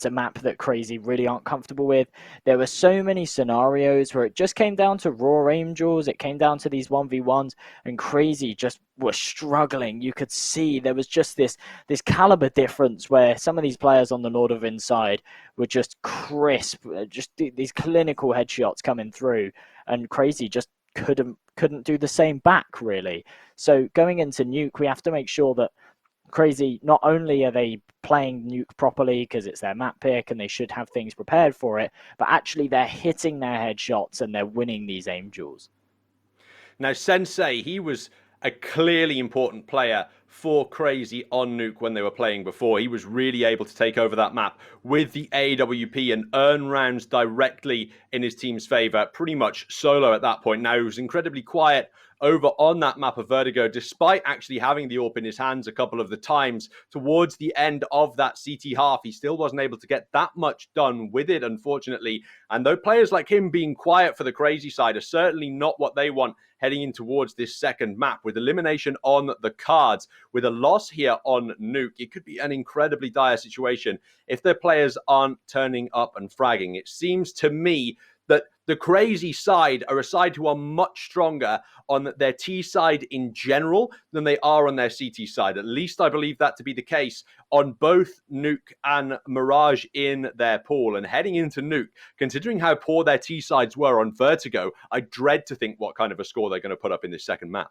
a map that CR4ZY really aren't comfortable with, there were so many scenarios where it just came down to raw angels, it came down to these 1v1s, and CR4ZY just were struggling. You could see there was just this caliber difference where some of these players on the NORDAVIND side were just crisp, just these clinical headshots coming through, and CR4ZY just couldn't do the same back, really. So going into Nuke, we have to make sure that CR4ZY, not only are they playing Nuke properly because it's their map pick and they should have things prepared for it, but actually they're hitting their headshots and they're winning these angels. Now, Sensei, he was a clearly important player for CR4ZY on Nuke when they were playing before. He was really able to take over that map with the AWP and earn rounds directly in his team's favor, pretty much solo at that point. Now, he was incredibly quiet over on that map of Vertigo, despite actually having the AWP in his hands a couple of the times. Towards the end of that CT half, he still wasn't able to get that much done with it, unfortunately. And though players like him being quiet for the CR4ZY side are certainly not what they want heading in towards this second map, with elimination on the cards, with a loss here on Nuke, it could be an incredibly dire situation if their players aren't turning up and fragging. It seems to me that the CR4ZY side are a side who are much stronger on their T side in general than they are on their CT side. At least I believe that to be the case on both Nuke and Mirage in their pool. And heading into Nuke, considering how poor their T sides were on Vertigo, I dread to think what kind of a score they're going to put up in this second map.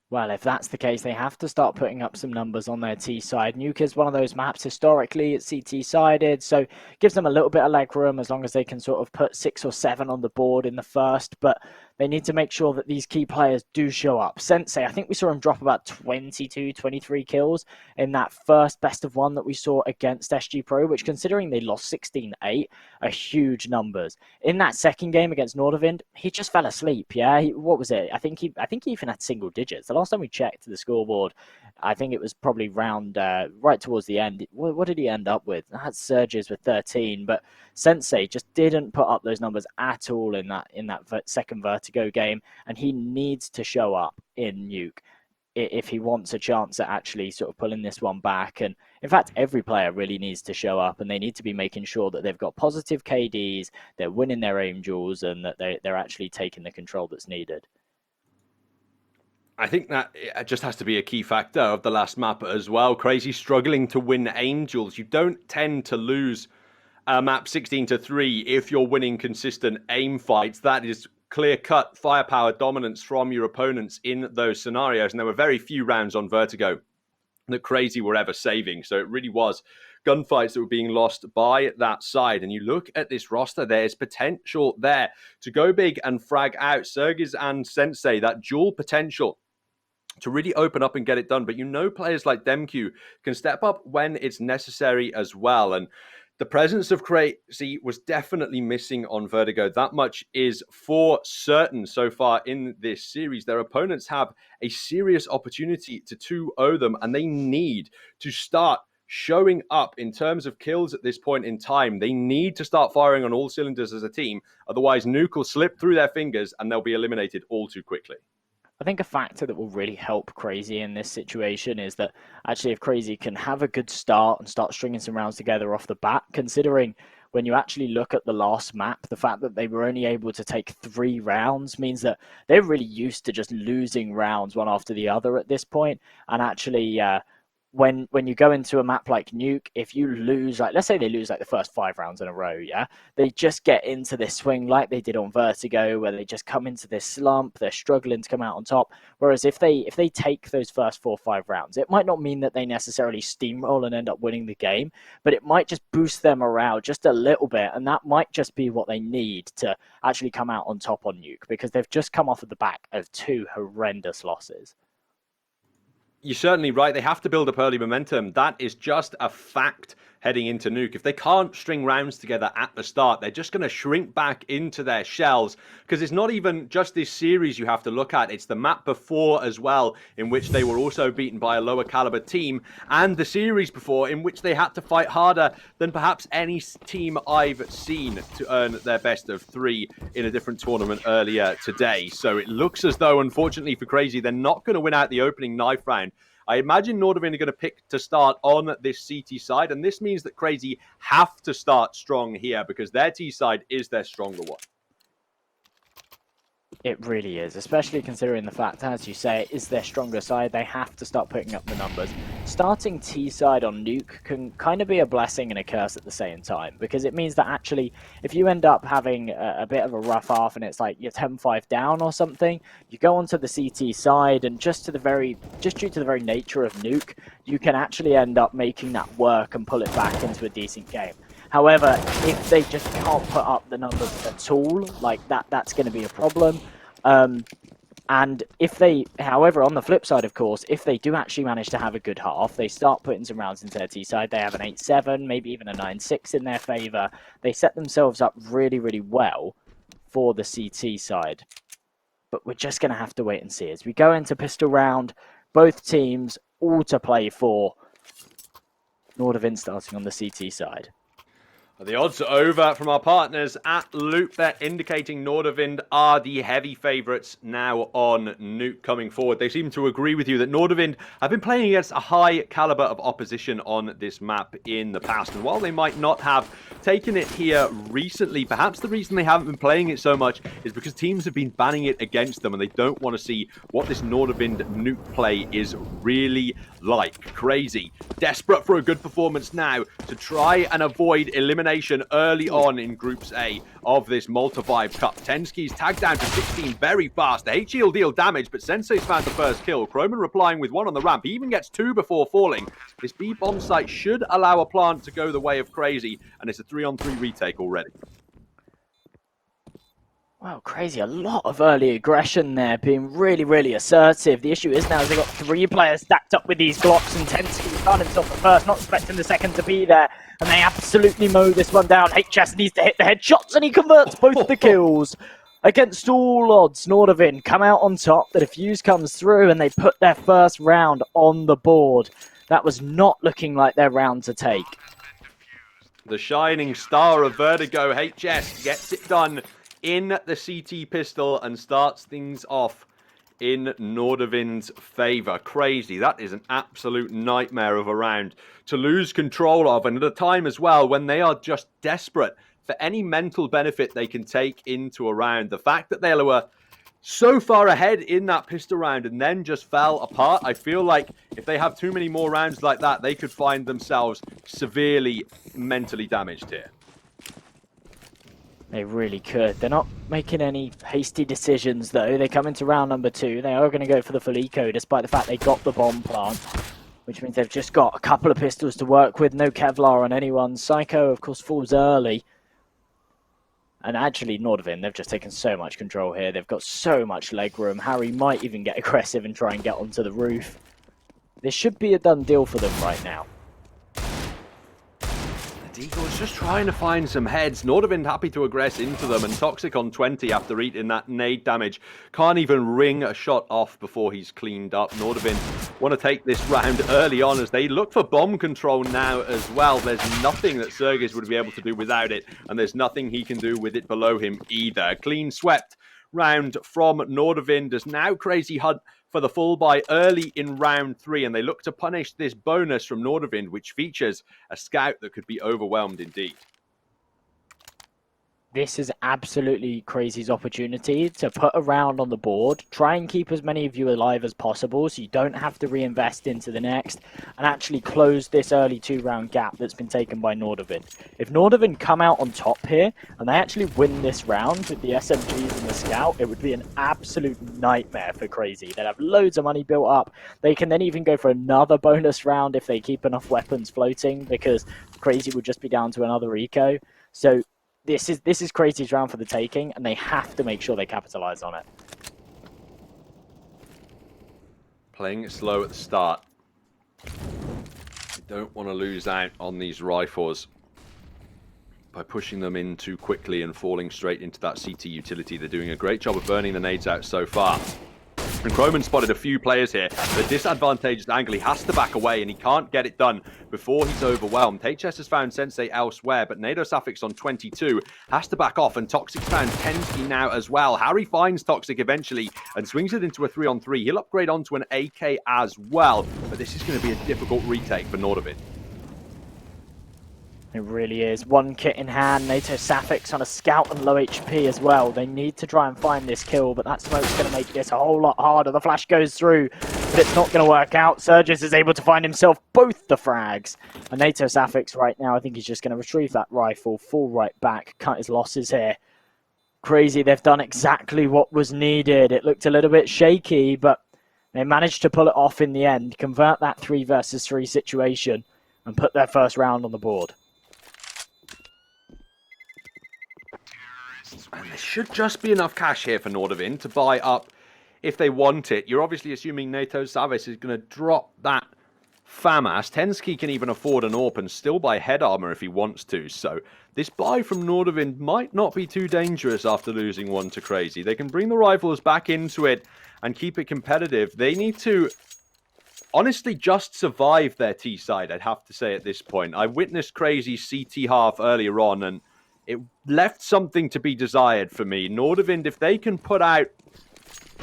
Well, if that's the case, they have to start putting up some numbers on their T side. Nuke is one of those maps historically it's CT sided, so gives them a little bit of leg room as long as they can sort of put 6 or 7 on the board in the first. But they need to make sure that these key players do show up. Sensei, I think we saw him drop about 22, 23 kills in that first best of one that we saw against SG Pro, which, considering they lost 16-8, are huge numbers. In that second game against NORDAVIND, he just fell asleep. Yeah, what was it? I think he even had single digits. The last time we checked the scoreboard, I think it was probably round right towards the end. What did he end up with? I had surges with 13, but Sensei just didn't put up those numbers at all in that second Vertigo game, and he needs to show up in Nuke. if he wants a chance at actually sort of pulling this one back. And in fact, every player really needs to show up, and they need to be making sure that they've got positive KDs, they're winning their Angels, and that they're actually taking the control that's needed. I think that it just has to be a key factor of the last map as well. Crazy struggling to win Angels. You don't tend to lose a map 16-3 if you're winning consistent aim fights. That is clear-cut firepower dominance from your opponents in those scenarios. And there were very few rounds on Vertigo that Crazy were ever saving. So it really was gunfights that were being lost by that side. And you look at this roster, there's potential there to go big and frag out. CR4ZY and Sensei, that dual potential to really open up and get it done. But you know, players like Demq can step up when it's necessary as well. And the presence of Crazy was definitely missing on Vertigo. That much is for certain so far in this series. Their opponents have a serious opportunity to 2-0 them, and they need to start showing up in terms of kills at this point in time. They need to start firing on all cylinders as a team. Otherwise, Nuke will slip through their fingers and they'll be eliminated all too quickly. I think a factor that will really help Crazy in this situation is that actually if Crazy can have a good start and start stringing some rounds together off the bat, considering when you actually look at the last map, the fact that they were only able to take 3 rounds means that they're really used to just losing rounds one after the other at this point. And actually, when you go into a map like Nuke, if you lose, like let's say they lose like the first 5 rounds in a row, yeah, they just get into this swing like they did on Vertigo, where they just come into this slump, they're struggling to come out on top. Whereas if they take those first 4 or 5 rounds, it might not mean that they necessarily steamroll and end up winning the game, but it might just boost their morale just a little bit, and that might just be what they need to actually come out on top on Nuke, because they've just come off of the back of 2 horrendous losses. You're certainly right. They have to build up early momentum. That is just a fact heading into Nuke. If they can't string rounds together at the start, they're just going to shrink back into their shells, because it's not even just this series you have to look at. It's the map before as well, in which they were also beaten by a lower caliber team, and the series before, in which they had to fight harder than perhaps any team I've seen to earn their best of 3 in a different tournament earlier today. So it looks as though, unfortunately for Crazy, they're not going to win out the opening knife round. I imagine NORDAVIND are going to pick to start on this CT side, and this means that Crazy have to start strong here because their T side is their stronger one. It really is, especially considering the fact, as you say, it is their stronger side. They have to start putting up the numbers. Starting T side on Nuke can kind of be a blessing and a curse at the same time, because it means that actually, if you end up having a bit of a rough half and it's like you're 10-5 down or something, you go onto the CT side, and just due to the very nature of Nuke, you can actually end up making that work and pull it back into a decent game. However, if they just can't put up the numbers at all, like that's going to be a problem. And if they, however, on the flip side, of course, if they do actually manage to have a good half, they start putting some rounds into their T side, they have an 8-7, maybe even a 9-6 in their favor. They set themselves up really, really well for the CT side. But we're just going to have to wait and see. As we go into pistol round, both teams all to play for. NORDAVIND starting on the CT side. The odds are over from our partners at Loop. They're indicating NORDAVIND are the heavy favourites now on Nuke coming forward. They seem to agree with you that NORDAVIND have been playing against a high caliber of opposition on this map in the past. And while they might not have taken it here recently, perhaps the reason they haven't been playing it so much is because teams have been banning it against them and they don't want to see what this NORDAVIND Nuke play is really like. Crazy. Desperate for a good performance now to try and avoid elimination early on in Groups A of this Malta Vibe Cup. Tensky's tagged down to 16 very fast. The H-E will deal damage, but Sensei's found the first kill. Croman replying with 1 on the ramp. He even gets 2 before falling. This B bomb site should allow a plant to go the way of Crazy, and it's a 3-on-3 retake already. Wow, Crazy. A lot of early aggression there, being really, really assertive. The issue is now they've got 3 players stacked up with these Glocks, and Tensky found himself the first, not expecting the second to be there. And they absolutely mow this one down. HS needs to hit the headshots, and he converts both the kills. Against all odds, NORDAVIND come out on top. The defuse comes through, and they put their first round on the board. That was not looking like their round to take. The shining star of Vertigo, HS, gets it done in the CT pistol and starts things off in Nordavind's favor. Crazy. That is an absolute nightmare of a round to lose control of, and at a time as well when they are just desperate for any mental benefit they can take into a round. The fact that they were so far ahead in that pistol round and then just fell apart, I feel like if they have too many more rounds like that, they could find themselves severely mentally damaged here. They really could. They're not making any hasty decisions, though. They come into round number 2. They are going to go for the full eco, despite the fact they got the bomb plant, which means they've just got a couple of pistols to work with. No Kevlar on anyone. Psycho, of course, falls early. And actually, Nordavind, they've just taken so much control here. They've got so much leg room. Harry might even get aggressive and try and get onto the roof. This should be a done deal for them right now. Deagle's just trying to find some heads. Nordavind happy to aggress into them, and Toxic on 20 after eating that nade damage. Can't even ring a shot off before he's cleaned up. Nordavind want to take this round early on as they look for bomb control now as well. There's nothing that CR4ZY would be able to do without it, and there's nothing he can do with it below him either. Clean swept round from Nordavind as now Crazy hunt for the full buy early in round 3, and they look to punish this bonus from Nordavind, which features a scout that could be overwhelmed indeed. This is absolutely CR4ZY's opportunity to put a round on the board, try and keep as many of you alive as possible so you don't have to reinvest into the next, and actually close this early 2-round gap that's been taken by Nordavind. If Nordavind come out on top here, and they actually win this round with the SMGs and the scout, it would be an absolute nightmare for CR4ZY. They'd have loads of money built up. They can then even go for another bonus round if they keep enough weapons floating, because CR4ZY would just be down to another eco. So This is CR4ZY's round for the taking, and they have to make sure they capitalize on it. Playing it slow at the start. They don't want to lose out on these rifles by pushing them in too quickly and falling straight into that CT utility. They're doing a great job of burning the nades out so far. And Croman spotted a few players here. The disadvantaged angle, he has to back away, and he can't get it done before he's overwhelmed. HS has found Sensei elsewhere, but Nado Safix on 22 has to back off, and Toxic found Tensky now as well. Harry finds Toxic eventually and swings it into a 3-on-3. He'll upgrade onto an AK as well, but this is going to be a difficult retake for Nordavind. It really is. One kit in hand, NATO Safix on a scout and low HP as well. They need to try and find this kill, but that smoke's going to make this a whole lot harder. The flash goes through, but it's not going to work out. CR4ZY is able to find himself both the frags. And NATO Safix right now, I think he's just going to retrieve that rifle, fall right back, cut his losses here. CR4ZY, they've done exactly what was needed. It looked a little bit shaky, but they managed to pull it off in the end, convert that 3 versus 3 situation, and put their first round on the board. And there should just be enough cash here for Nordavind to buy up if they want it. You're obviously assuming NATO Savis is going to drop that FAMAS. Tensky can even afford an AWP and still buy head armor if he wants to. So this buy from Nordavind might not be too dangerous after losing one to CR4ZY. They can bring the rifles back into it and keep it competitive. They need to honestly just survive their T side, I'd have to say at this point. I witnessed CR4ZY's CT half earlier on, and it left something to be desired for me. Nordavind, if they can put out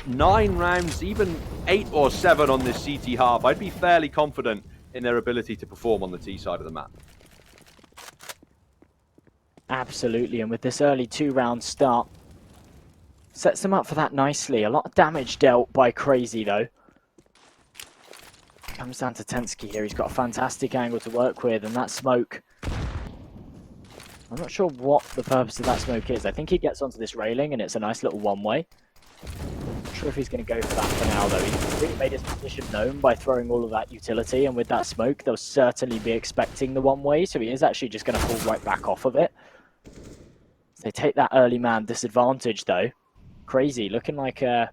9 rounds, even 8 or 7 on this CT half, I'd be fairly confident in their ability to perform on the T side of the map. Absolutely, and with this early 2-round start, sets them up for that nicely. A lot of damage dealt by CR4ZY though. Comes down to Tensky here. He's got a fantastic angle to work with, and that smoke, I'm not sure what the purpose of that smoke is. I think he gets onto this railing and it's a nice little one-way. Not sure if he's going to go for that for now, though. He's really made his position known by throwing all of that utility, and with that smoke, they'll certainly be expecting the one-way, so he is actually just going to pull right back off of it. They take that early man disadvantage, though. CR4ZY, looking like a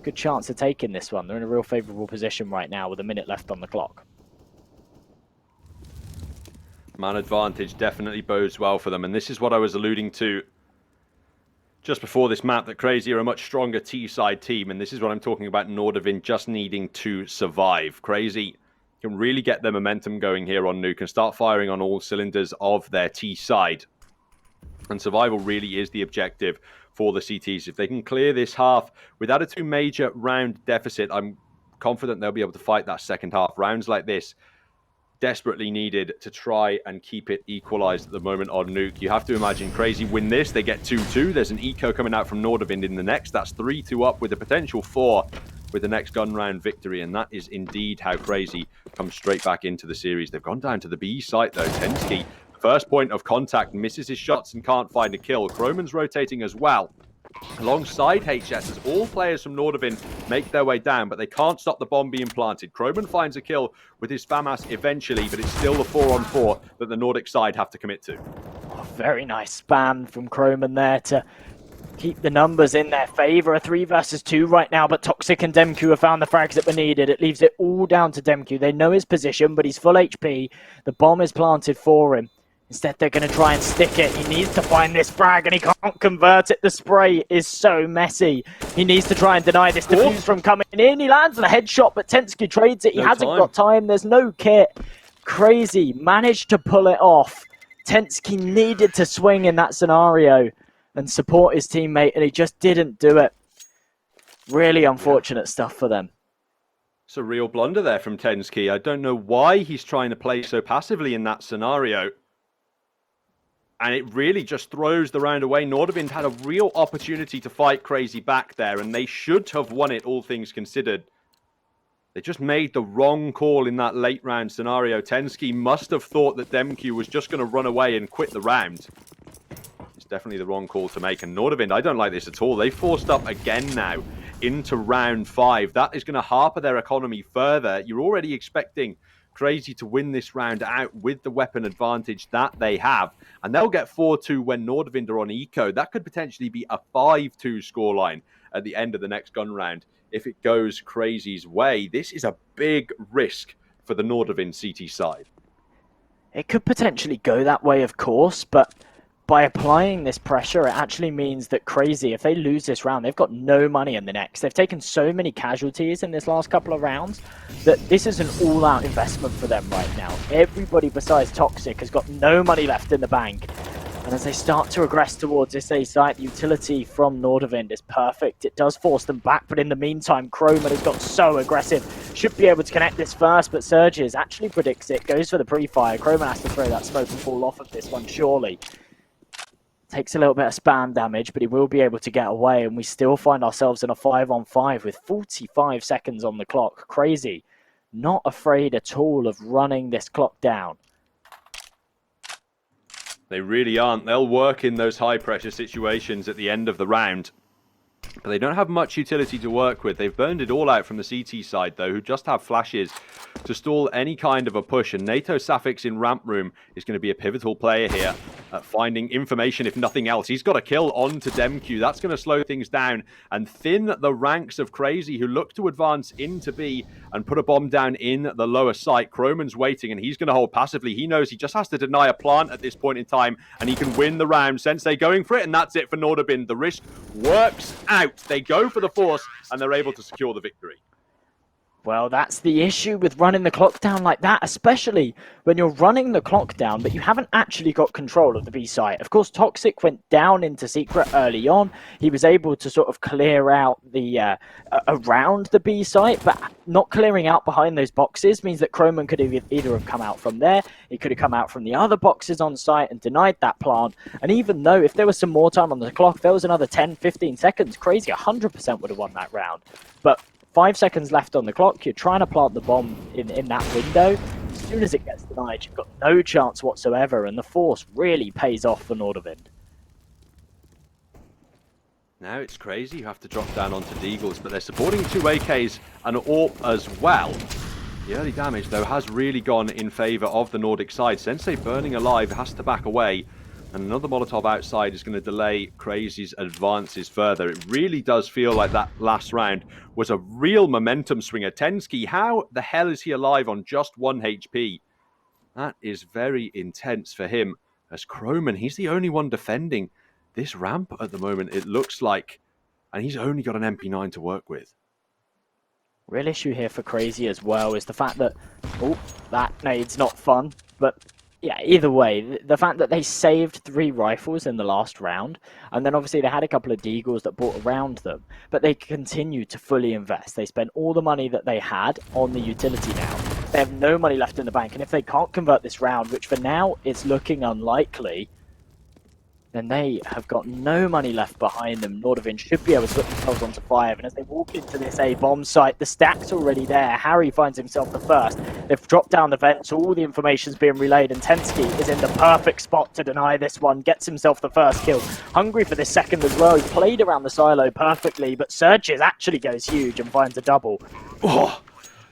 good chance of taking this one. They're in a real favourable position right now with a minute left on the clock. Man advantage definitely bodes well for them, and this is what I was alluding to just before this map, that CR4ZY are a much stronger T-side team, and this is what I'm talking about Nordavind just needing to survive. CR4ZY can really get their momentum going here on Nuke and start firing on all cylinders of their T-side. And survival really is the objective for the CTs. If they can clear this half without a 2 major round deficit, I'm confident they'll be able to fight that second half. Rounds like this, desperately needed to try and keep it equalized at the moment on Nuke. You have to imagine CR4ZY win this. They get 2-2. There's an eco coming out from NORDAVIND in the next. That's 3-2 up with a potential 4 with the next gun round victory. And that is indeed how CR4ZY comes straight back into the series. They've gone down to the B site though. Tensky, first point of contact, misses his shots and can't find a kill. Kroman's rotating as well. Alongside HS, as all players from NORDAVIND make their way down, but they can't stop the bomb being planted. Kroman finds a kill with his FAMAS eventually, but it's still the 4-on-4 that the Nordic side have to commit to. Oh, very nice spam from Kroman there to keep the numbers in their favor. A 3 versus 2 right now, but Toxic and Demku have found the frags that were needed. It leaves it all down to Demku. They know his position, but he's full HP. The bomb is planted for him. Instead, they're going to try and stick it. He needs to find this frag, and he can't convert it. The spray is so messy. He needs to try and deny this defuse from coming in. He lands on a headshot, but Tensky trades it. He hasn't got time. There's no kit. CR4ZY managed to pull it off. Tensky needed to swing in that scenario and support his teammate, and he just didn't do it. Really unfortunate stuff for them. It's a real blunder there from Tensky. I don't know why he's trying to play so passively in that scenario. And it really just throws the round away. NORDAVIND had a real opportunity to fight CR4ZY back there, and they should have won it, all things considered. They just made the wrong call in that late round scenario. Tensky must have thought that Demku was just going to run away and quit the round. It's definitely the wrong call to make. And NORDAVIND, I don't like this at all. They forced up again now into round 5. That is going to harper their economy further. You're already expecting CR4ZY to win this round out with the weapon advantage that they have. And they'll get 4-2 when NORDAVIND are on eco. That could potentially be a 5-2 scoreline at the end of the next gun round if it goes CR4ZY's way. This is a big risk for the NORDAVIND CT side. It could potentially go that way, of course, but by applying this pressure, it actually means that CR4ZY, if they lose this round, they've got no money in the next. They've taken so many casualties in this last couple of rounds that this is an all-out investment for them right now. Everybody besides Toxic has got no money left in the bank. And as they start to regress towards this A site, the utility from NORDAVIND is perfect. It does force them back, but in the meantime, Kroman has got so aggressive. Should be able to connect this first, but Surges actually predicts it, goes for the pre-fire. Kroman has to throw that smoke and fall off of this one, surely. Takes a little bit of spam damage, but he will be able to get away, and we still find ourselves in a 5-on-5 with 45 seconds on the clock. CR4ZY, not afraid at all of running this clock down. They really aren't. They'll work in those high-pressure situations at the end of the round. But they don't have much utility to work with. They've burned it all out from the CT side, though, who just have flashes to stall any kind of a push. And NATO Safix in ramp room is going to be a pivotal player here at finding information, if nothing else. He's got a kill onto Demku. That's going to slow things down and thin the ranks of CR4ZY, who look to advance into B and put a bomb down in the lower site. Kroman's waiting, and he's going to hold passively. He knows he just has to deny a plant at this point in time, and he can win the round. Sensei going for it, and that's it for NORDAVIND. The risk works out. They go for the force, and they're able to secure the victory. Well, that's the issue with running the clock down like that, especially when you're running the clock down, but you haven't actually got control of the B site. Of course, Toxic went down into secret early on. He was able to sort of clear out the around the B site, but not clearing out behind those boxes means that Kroman could have either have come out from there, he could have come out from the other boxes on site and denied that plant. And even though if there was some more time on the clock, if there was another 10, 15 seconds, CR4ZY 100% would have won that round. But 5 seconds left on the clock, you're trying to plant the bomb in that window. As soon as it gets denied, you've got no chance whatsoever, and the force really pays off for NORDAVIND. Now it's CR4ZY. You have to drop down onto Deagles, but they're supporting 2 AKs and AWP as well. The early damage, though, has really gone in favor of the Nordic side. Sensei burning alive, has to back away. And another Molotov outside is going to delay CR4ZY's advances further. It really does feel like that last round was a real momentum swinger. Tensky, how the hell is he alive on just 1 HP? That is very intense for him. As Kroman, he's the only one defending this ramp at the moment, it looks like. And he's only got an MP9 to work with. Real issue here for CR4ZY as well is the fact that, oh, that nade's not fun, but Yeah, either way, the fact that they saved 3 rifles in the last round, and then obviously they had a couple of deagles that bought around them, but they continued to fully invest. They spent all the money that they had on the utility now. They have no money left in the bank, and if they can't convert this round, which for now is looking unlikely, then they have got no money left behind them. NORDAVIND should be able to put themselves onto 5, and as they walk into this A bomb site, the stack's already there. Harry finds himself the first. They've dropped down the vent, so all the information's being relayed, and Tensky is in the perfect spot to deny this one, gets himself the first kill. Hungry for this second as well. He played around the silo perfectly, but CR4ZY actually goes huge and finds a double. Oh,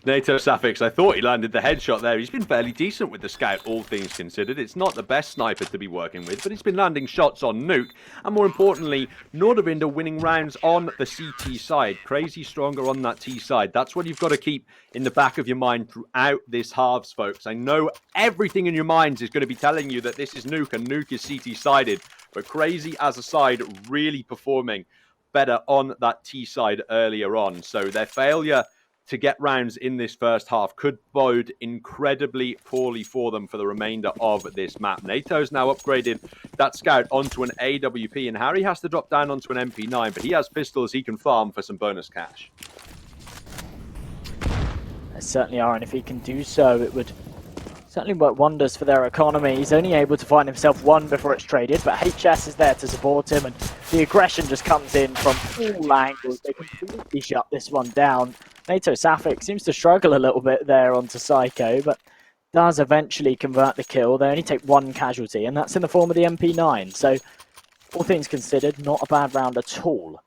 NATO Safix, I thought he landed the headshot there. He's been fairly decent with the scout, all things considered. It's not the best sniper to be working with, but he's been landing shots on Nuke. And more importantly, NORDAVIND are winning rounds on the CT side. Crazy stronger on that T side. That's what you've got to keep in the back of your mind throughout this halves, folks. I know everything in your minds is going to be telling you that this is Nuke and Nuke is CT-sided, but Crazy as a side really performing better on that T side earlier on. So their failure to get rounds in this first half could bode incredibly poorly for them for the remainder of this map. NATO's now upgraded that scout onto an AWP, and Harry has to drop down onto an MP9, but he has pistols he can farm for some bonus cash. They certainly are, and if he can do so, it would certainly work wonders for their economy. He's only able to find himself one before it's traded, but HS is there to support him, and the aggression just comes in from all angles. They completely shut this one down. NATO Safix seems to struggle a little bit there onto Psycho, but does eventually convert the kill. They only take 1 casualty, and that's in the form of the MP9. So, all things considered, not a bad round at all.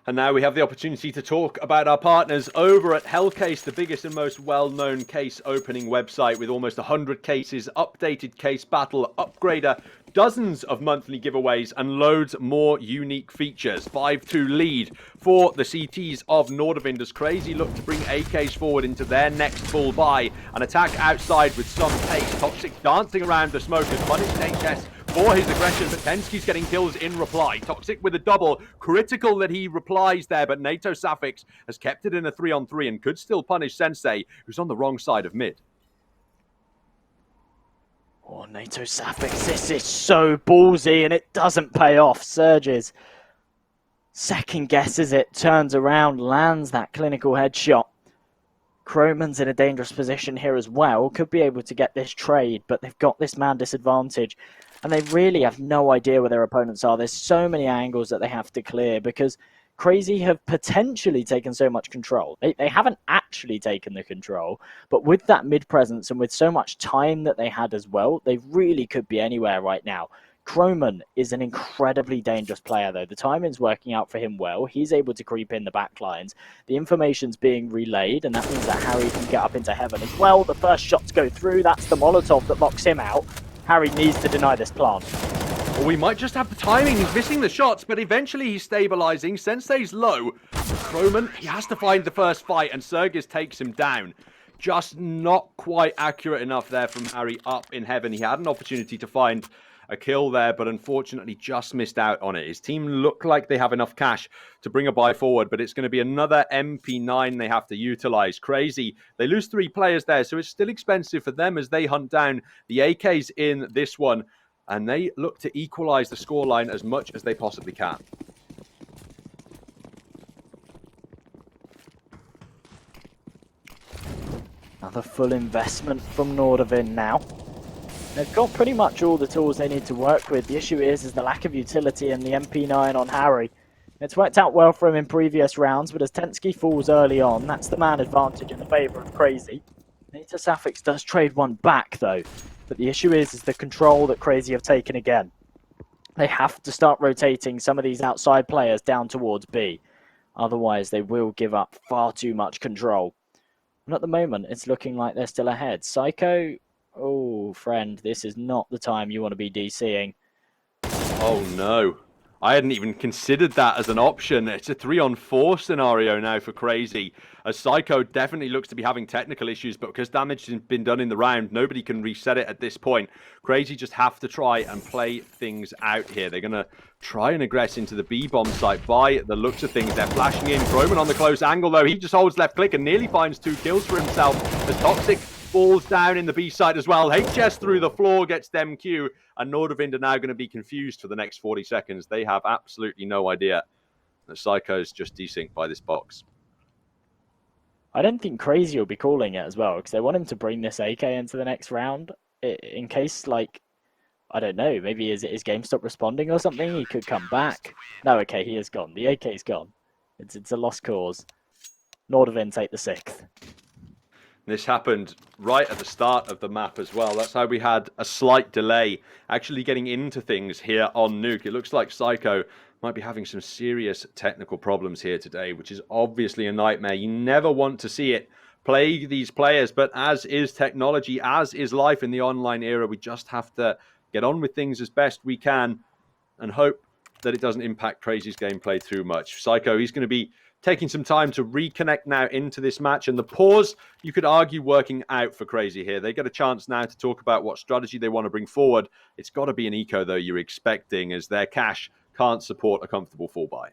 And now we have the opportunity to talk about our partners over at Hellcase, the biggest and most well-known case opening website with almost 100 cases, updated case battle, upgrader, dozens of monthly giveaways, and loads more unique features. 5-2 lead for the CTs of NORDAVIND as Crazy look to bring AKs forward into their next full buy. An attack outside with some pace. Toxic dancing around the smoke and punished HS for his aggression, but Tensky's getting kills in reply. Toxic with a double. Critical that he replies there, but NATO Safix has kept it in a 3-on-3 and could still punish Sensei, who's on the wrong side of mid. Oh, NATO Safix, this is so ballsy, and it doesn't pay off. CR4ZY's second guesses it, turns around, lands that clinical headshot. Croman's in a dangerous position here as well, could be able to get this trade, but they've got this man disadvantage, and they really have no idea where their opponents are. There's so many angles that they have to clear, because Crazy have potentially taken so much control. They haven't actually taken the control, but with that mid presence and with so much time that they had as well, they really could be anywhere right now. Croman is an incredibly dangerous player, though. The timing's working out for him well. He's able to creep in the back lines. The information's being relayed, and that means that Harry can get up into heaven as well. The first shots go through. That's the Molotov that locks him out. Harry needs to deny this plant. Well, we might just have the timing. He's missing the shots, but eventually he's stabilizing. Sensei's low. Croman, he has to find the first fight, and CR4ZY takes him down. Just not quite accurate enough there from Harry up in heaven. He had an opportunity to find a kill there, but unfortunately just missed out on it. His team look like they have enough cash to bring a buy forward, but it's going to be another MP9 they have to utilize. Crazy. They lose 3 players there, so it's still expensive for them as they hunt down the AKs in this one, and they look to equalize the scoreline as much as they possibly can. Another full investment from NORDAVIND now. They've got pretty much all the tools they need to work with. The issue is the lack of utility and the MP9 on Harry. It's worked out well for him in previous rounds, but as Tensky falls early on, that's the man advantage in the favour of Crazy. NATO Safix does trade one back, though. But the issue is the control that Crazy have taken again. They have to start rotating some of these outside players down towards B. Otherwise, they will give up far too much control. And at the moment, it's looking like they're still ahead. Psycho, oh, friend, this is not the time you want to be DCing. Oh, no. I hadn't even considered that as an option. It's a 3-on-4 scenario now for Crazy. As Psycho definitely looks to be having technical issues, but because damage has been done in the round, nobody can reset it at this point. Crazy just have to try and play things out here. They're going to try and aggress into the B-bomb site by the looks of things. They're flashing in. Croman on the close angle, though. He just holds left click and nearly finds 2 kills for himself. As Toxic falls down in the B side as well. HS through the floor gets them Q, and NORDAVIND are now going to be confused for the next 40 seconds. They have absolutely no idea that Psycho's just desynced by this box. I don't think CR4ZY will be calling it as well, because they want him to bring this AK into the next round, in case, like, I don't know, maybe is GameStop responding or something? He could come back. No, okay, he is gone. The AK's gone. It's a lost cause. NORDAVIND take the 6th. This happened right at the start of the map as well. That's how we had a slight delay actually getting into things here on Nuke. It looks like Psycho might be having some serious technical problems here today, which is obviously a nightmare. You never want to see it plague these players, but as is technology, as is life in the online era, we just have to get on with things as best we can and hope that it doesn't impact CR4ZY's gameplay too much. Psycho, he's going to be taking some time to reconnect now into this match, and the pause, you could argue, working out for CR4ZY here. They get a chance now to talk about what strategy they want to bring forward. It's got to be an eco, though, you're expecting, as their cash can't support a comfortable full buy.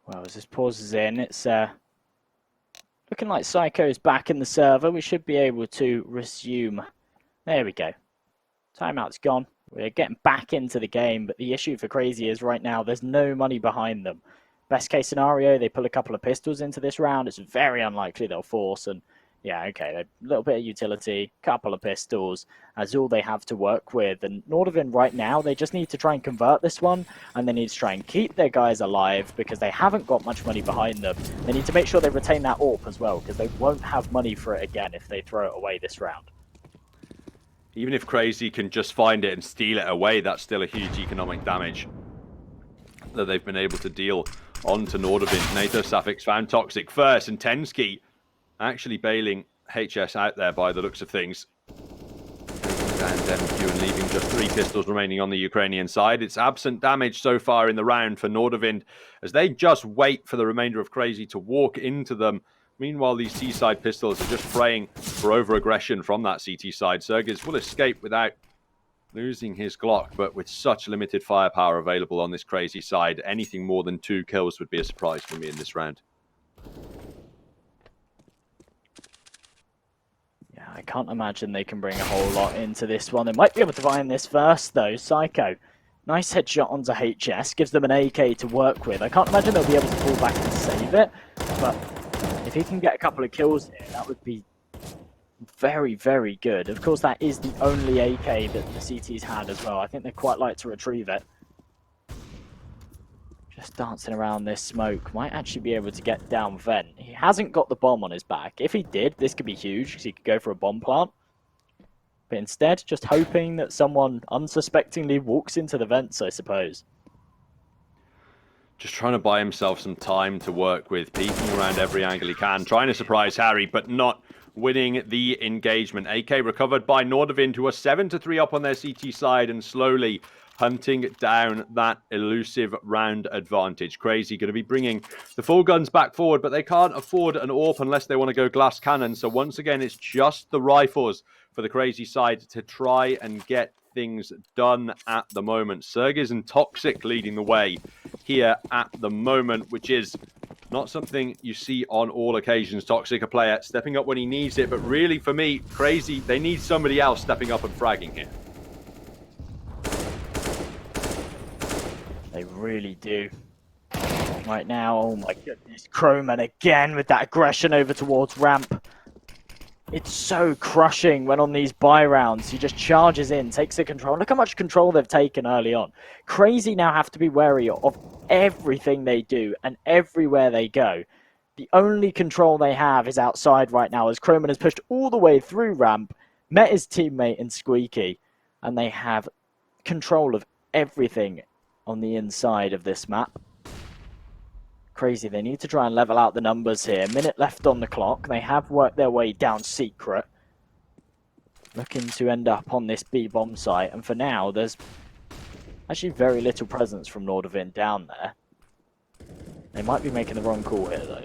Well, as this pauses in, it's looking like Psycho's back in the server. We should be able to resume. There we go. Timeout's gone. We're getting back into the game, but the issue for CR4ZY is right now there's no money behind them. Best case scenario, they pull a couple of pistols into this round. It's very unlikely they'll force, and yeah, okay, a little bit of utility, couple of pistols, that's all they have to work with. And NORDAVIND right now, they just need to try and convert this one, and they need to try and keep their guys alive because they haven't got much money behind them. They need to make sure they retain that AWP as well, because they won't have money for it again if they throw it away this round. Even if CR4ZY can just find it and steal it away, that's still a huge economic damage that they've been able to deal onto NORDAVIND. NATO Safix found Toxic first, and Tensky actually bailing HS out there by the looks of things. And MQ and leaving just 3 pistols remaining on the Ukrainian side. It's absent damage so far in the round for NORDAVIND as they just wait for the remainder of CR4ZY to walk into them. Meanwhile, these C-side pistols are just praying for over-aggression from that CT side. Sergiz will escape without losing his Glock, but with such limited firepower available on this CR4ZY side, anything more than 2 kills would be a surprise for me in this round. I can't imagine they can bring a whole lot into this one. They might be able to find this first, though. Psycho. Nice headshot onto HS. Gives them an AK to work with. I can't imagine they'll be able to pull back and save it. But if he can get a couple of kills here, that would be very, very good. Of course, that is the only AK that the CT's had as well. I think they'd quite like to retrieve it. Just dancing around this smoke. Might actually be able to get down vent. He hasn't got the bomb on his back. If he did, this could be huge because he could go for a bomb plant. But instead, just hoping that someone unsuspectingly walks into the vents, I suppose. Just trying to buy himself some time to work with, peeking around every angle he can, trying to surprise Harry, but not winning the engagement. AK recovered by NORDAVIND, who are 7-3 up on their CT side and slowly hunting down that elusive round advantage. CR4ZY going to be bringing the full guns back forward, but they can't afford an AWP unless they want to go glass cannon. So once again, it's just the rifles for the CR4ZY side to try and get things done at the moment. Sergiz and Toxic leading the way here at the moment, which is not something you see on all occasions. Toxic, a player stepping up when he needs it, but really for me, CR4ZY, they need somebody else stepping up and fragging here. They really do. Right now, oh my goodness, Croman again with that aggression over towards ramp. It's so crushing when on these buy rounds, he just charges in, takes the control. Look how much control they've taken early on. CR4ZY now have to be wary of everything they do and everywhere they go. The only control they have is outside right now as Croman has pushed all the way through ramp, met his teammate in Squeaky, and they have control of everything on the inside of this map. CR4ZY, they need to try and level out the numbers here. Minute left on the clock. They have worked their way down secret. Looking to end up on this B-bomb site. And for now, there's actually very little presence from NORDAVIND down there. They might be making the wrong call here, though.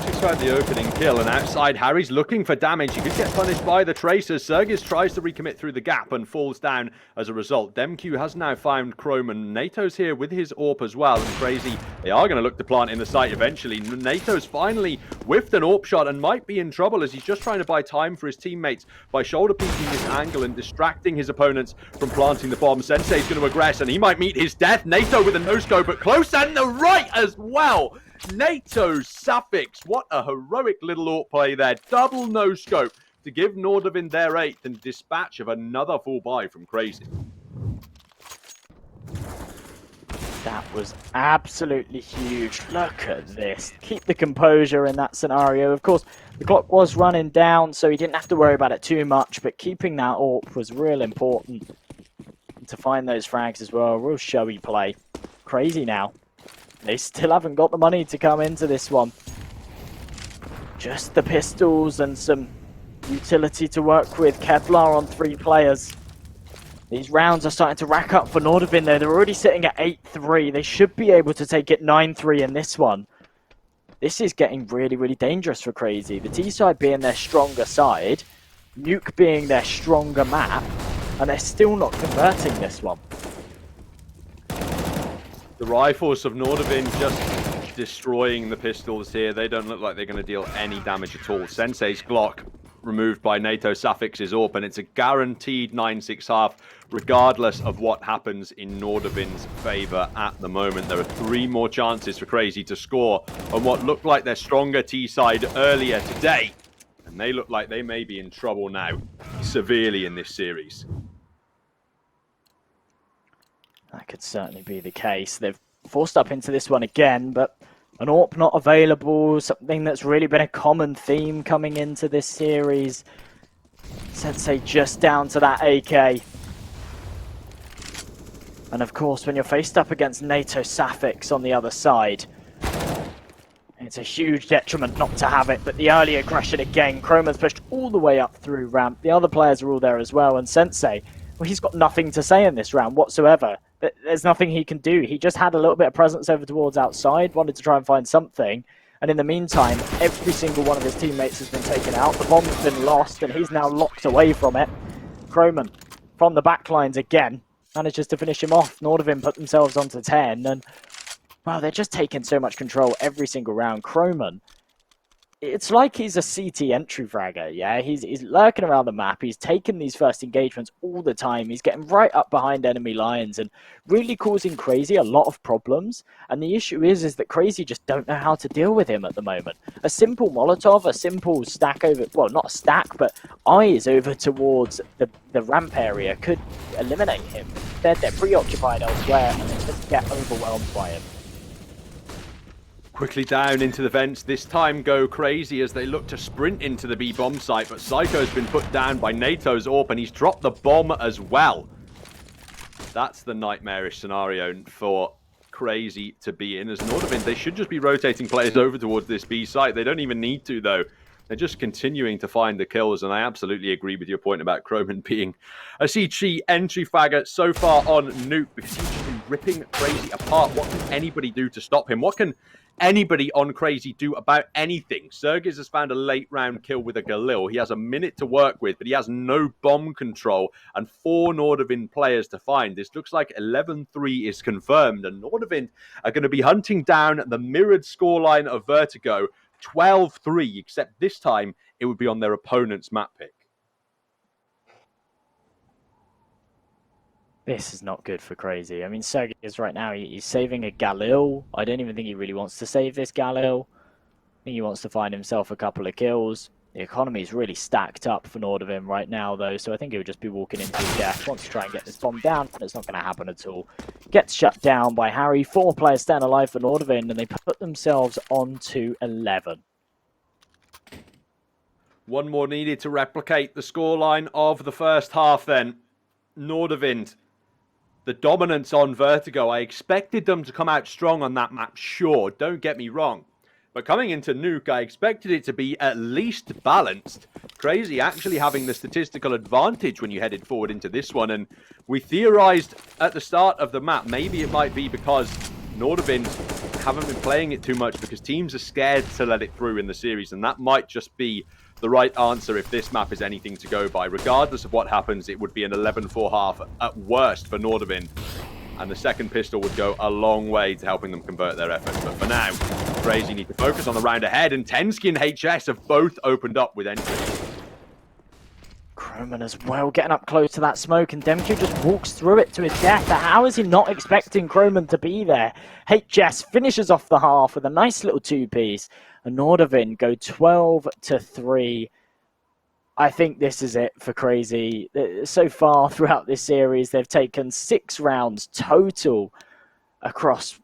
Crazy's found the opening kill, and outside Harry's looking for damage. He could get punished by the Tracers. CR4ZY tries to recommit through the gap and falls down as a result. DemQ has now found Chrome, and NATO's here with his AWP as well. And Crazy, they are going to look to plant in the site eventually. NATO's finally whiffed an AWP shot and might be in trouble as he's just trying to buy time for his teammates by shoulder peeking this angle and distracting his opponents from planting the bomb. Sensei's going to aggress, and he might meet his death. NATO with a no-scope, but close and the right as well. NATO Suffix, what a heroic little AWP play there. Double no-scope to give NORDAVIND their 8th and dispatch of another full buy from Crazy. That was absolutely huge. Look at this. Keep the composure in that scenario. Of course, the clock was running down, so he didn't have to worry about it too much, but keeping that AWP was real important to find those frags as well. Real showy play. Crazy now. They still haven't got the money to come into this one. Just the pistols and some utility to work with. Kevlar on 3 players. These rounds are starting to rack up for NORDAVIND though. They're already sitting at 8-3. They should be able to take it 9-3 in this one. This is getting really, really dangerous for Crazy. The T side being their stronger side, Nuke being their stronger map, and they're still not converting this one. The rifles of NORDAVIND just destroying the pistols here. They don't look like they're going to deal any damage at all. Sensei's Glock removed by NATO Suffix's AWP, and it's a guaranteed 9-6 regardless of what happens in NORDAVIND's favour at the moment. There are 3 more chances for Crazy to score on what looked like their stronger T-side earlier today. And they look like they may be in trouble now, severely in this series. That could certainly be the case. They've forced up into this one again, but an AWP not available, something that's really been a common theme coming into this series. Sensei just down to that AK. And of course, when you're faced up against NATO Suffix on the other side, it's a huge detriment not to have it, but the early aggression again. Chroma's pushed all the way up through ramp. The other players are all there as well, and Sensei, well, he's got nothing to say in this round whatsoever. There's nothing he can do. He just had a little bit of presence over towards outside, wanted to try and find something, and in the meantime, every single one of his teammates has been taken out. The bomb's been lost, and he's now locked away from it. Croman, from the backlines again, manages to finish him off. NORDAVIND put themselves onto 10, and wow, they're just taking so much control every single round. Croman, it's like he's a CT entry fragger, yeah? He's lurking around the map. He's taking these first engagements all the time. He's getting right up behind enemy lines and really causing Crazy a lot of problems. And the issue is that Crazy just don't know how to deal with him at the moment. A simple Molotov, a simple stack over, well, not a stack, but eyes over towards the ramp area could eliminate him. They're preoccupied elsewhere and they just get overwhelmed by him. Quickly down into the vents, this time go Crazy as they look to sprint into the B bomb site, but Psycho's been put down by NATO's AWP and he's dropped the bomb as well. That's the nightmarish scenario for Crazy to be in. As NORDAVIND, they should just be rotating players over towards this B site. They don't even need to though. They're just continuing to find the kills, and I absolutely agree with your point about Croman being a CG entry faggot so far on Nuke, because he's just been ripping Crazy apart. What can anybody do to stop him? What can anybody on Crazy do about anything? CR4ZY has found a late round kill with a Galil. He has a minute to work with, but he has no bomb control and 4 NORDAVIND players to find. This looks like 11-3 is confirmed, and NORDAVIND are going to be hunting down the mirrored scoreline of Vertigo, 12-3, except this time it would be on their opponent's map pick. This is not good for Crazy. I mean, CR4ZY is right now, he's saving a Galil. I don't even think he really wants to save this Galil. I think he wants to find himself a couple of kills. The economy is really stacked up for NORDAVIND right now, though, so I think he would just be walking into his death. Wants to try and get this bomb down, but it's not going to happen at all. Gets shut down by Harry. 4 players stand alive for NORDAVIND, and they put themselves on to 11. One more needed to replicate the scoreline of the first half then. NORDAVIND, the dominance on Vertigo. I expected them to come out strong on that map, sure, don't get me wrong. But coming into Nuke, I expected it to be at least balanced. Crazy actually having the statistical advantage when you headed forward into this one. And we theorized at the start of the map, maybe it might be because NORDAVIND haven't been playing it too much because teams are scared to let it through in the series, and that might just be the right answer if this map is anything to go by. Regardless of what happens, it would be an 11-4 half at worst for NORDAVIND, and the second pistol would go a long way to helping them convert their efforts. But for now, CR4ZY need to focus on the round ahead, and Tensky and HS have both opened up with entries. Croman as well, getting up close to that smoke, and Demku just walks through it to his death. How is he not expecting Croman to be there? HS finishes off the half with a nice little two-piece, and NORDAVIND go 12-3. I think this is it for CR4ZY. So far throughout this series, they've taken 6 rounds total across.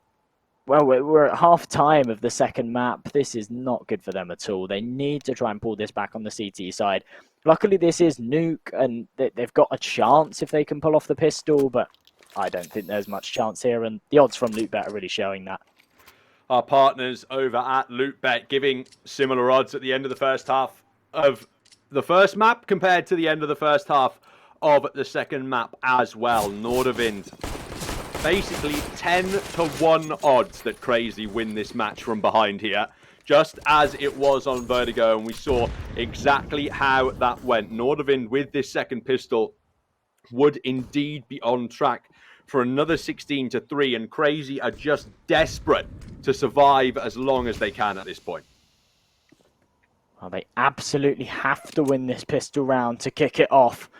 Well, we're at half time of the second map. This is not good for them at all. They need to try and pull this back on the CT side. Luckily, this is Nuke, and they've got a chance if they can pull off the pistol, but I don't think there's much chance here, and the odds from LootBet are really showing that. Our partners over at LootBet giving similar odds at the end of the first half of the first map compared to the end of the first half of the second map as well. NORDAVIND basically 10-1 odds that CR4ZY win this match from behind here, just as it was on Vertigo, and we saw exactly how that went. NORDAVIND with this second pistol would indeed be on track for another 16-3, and CR4ZY are just desperate to survive as long as they can at this point. Well, they absolutely have to win this pistol round to kick it off.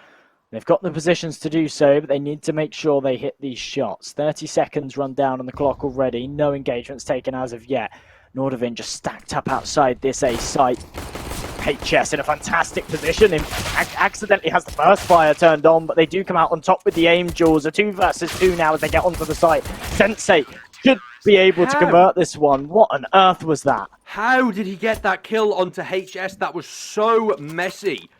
They've got the positions to do so, but they need to make sure they hit these shots. 30 seconds run down on the clock already. No engagements taken as of yet. NORDAVIND just stacked up outside this A site. HS in a fantastic position. Accidentally has the first fire turned on, but they do come out on top with the aim duels. A 2 versus 2 now as they get onto the site. Sensei should be able to convert this one. What on earth was that? How did he get that kill onto HS? That was so messy.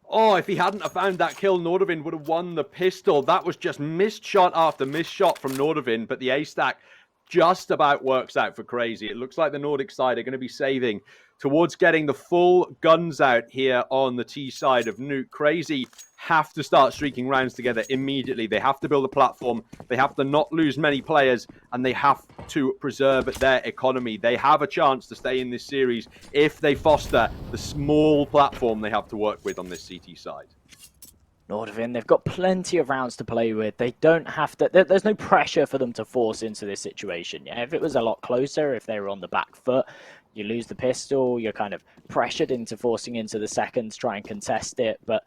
Oh, if he hadn't have found that kill, NORDAVIND would have won the pistol. That was just missed shot after missed shot from NORDAVIND, but the A-stack just about works out for CR4ZY. It looks like the Nordic side are going to be saving towards getting the full guns out here on the T side of Nuke. CR4ZY have to start streaking rounds together immediately. They have to build a platform. They have to not lose many players, and they have to preserve their economy. They have a chance to stay in this series if they foster the small platform they have to work with on this CT side. NORDAVIND, they've got plenty of rounds to play with. They don't have to. There's no pressure for them to force into this situation. Yeah, if it was a lot closer, if they were on the back foot, you lose the pistol, you're kind of pressured into forcing into the second to try and contest it. But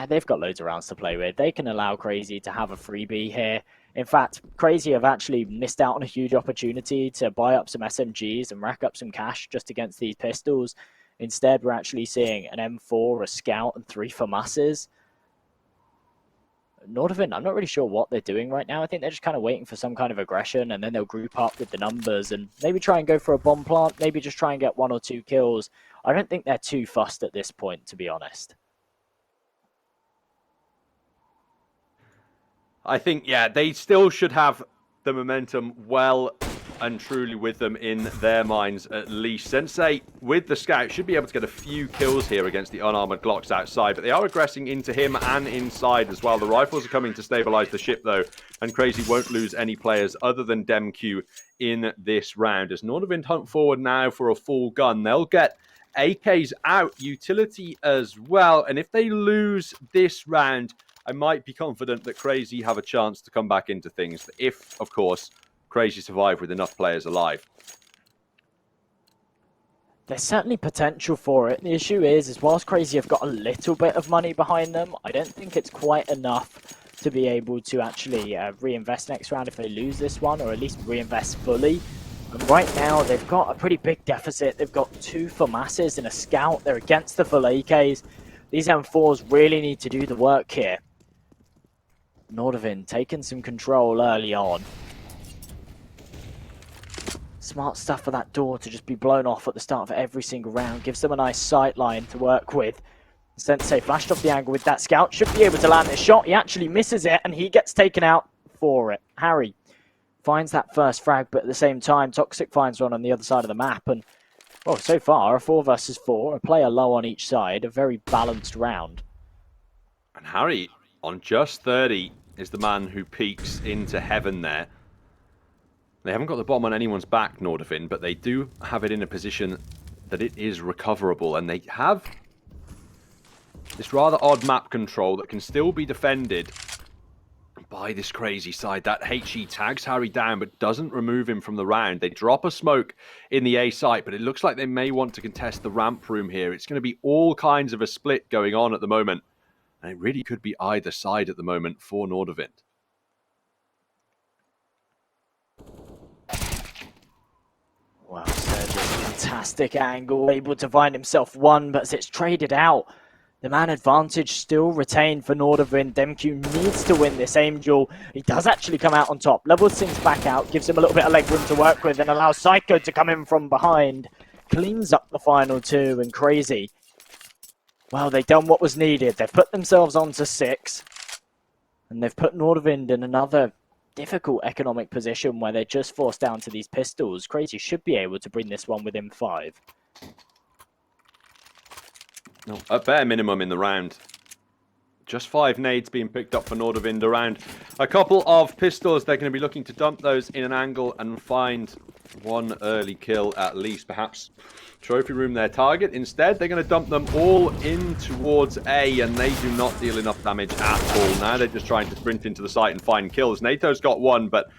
they've got loads of rounds to play with. They can allow CR4ZY to have a freebie here. In fact, CR4ZY have actually missed out on a huge opportunity to buy up some SMGs and rack up some cash just against these pistols. Instead, we're actually seeing an M4, a Scout, and 3 FAMASs. NORDAVIND, I'm not really sure what they're doing right now. I think they're just kind of waiting for some kind of aggression, and then they'll group up with the numbers and maybe try and go for a bomb plant, maybe just try and get 1 or 2 kills. I don't think they're too fussed at this point, to be honest. I think, yeah, they still should have the momentum well and truly with them in their minds, at least. Sensei, with the Scout, should be able to get a few kills here against the unarmored Glocks outside, but they are aggressing into him and inside as well. The rifles are coming to stabilize the ship, though, and CR4ZY won't lose any players other than Demku in this round. As NORDAVIND hunt forward now for a full gun, they'll get AKs out, utility as well, and if they lose this round, I might be confident that CR4ZY have a chance to come back into things, if, of course, CR4ZY survive with enough players alive. There's certainly potential for it. The issue is whilst CR4ZY have got a little bit of money behind them, I don't think it's quite enough to be able to actually reinvest next round if they lose this one, or at least reinvest fully. And right now, they've got a pretty big deficit. They've got 2 FAMASs and a Scout. They're against the full AKs. These M4s really need to do the work here. NORDAVIND taking some control early on. Smart stuff for that door to just be blown off at the start of every single round. Gives them a nice sight line to work with. Sensei flashed off the angle with that Scout. Should be able to land this shot. He actually misses it, and he gets taken out for it. Harry finds that first frag, but at the same time, Toxic finds one on the other side of the map. And, well, so far, a 4 versus 4, a player low on each side, a very balanced round. And Harry, on just 30, is the man who peeks into heaven there. They haven't got the bomb on anyone's back, NORDAVIND, but they do have it in a position that it is recoverable, and they have this rather odd map control that can still be defended by this crazy side. That HE tags Harry down, but doesn't remove him from the round. They drop a smoke in the A site, but it looks like they may want to contest the ramp room here. It's going to be all kinds of a split going on at the moment, and it really could be either side at the moment for NORDAVIND. Wow, Sergio's fantastic angle, able to find himself one, but as it's traded out, the man advantage still retained for NORDAVIND. Demq needs to win this aim duel. He does actually come out on top. Levels things back out, gives him a little bit of leg room to work with, and allows Psycho to come in from behind. Cleans up the final two, and CR4ZY, well, they've done what was needed. They've put themselves onto 6, and they've put NORDAVIND in another difficult economic position where they're just forced down to these pistols. CR4ZY should be able to bring this one within 5. No, a bare minimum in the round. Just 5 nades being picked up for NORDAVIND around a couple of pistols. They're going to be looking to dump those in an angle and find one early kill at least. Perhaps trophy room their target. Instead, they're going to dump them all in towards A, and they do not deal enough damage at all. Now they're just trying to sprint into the site and find kills. NATO's got one, but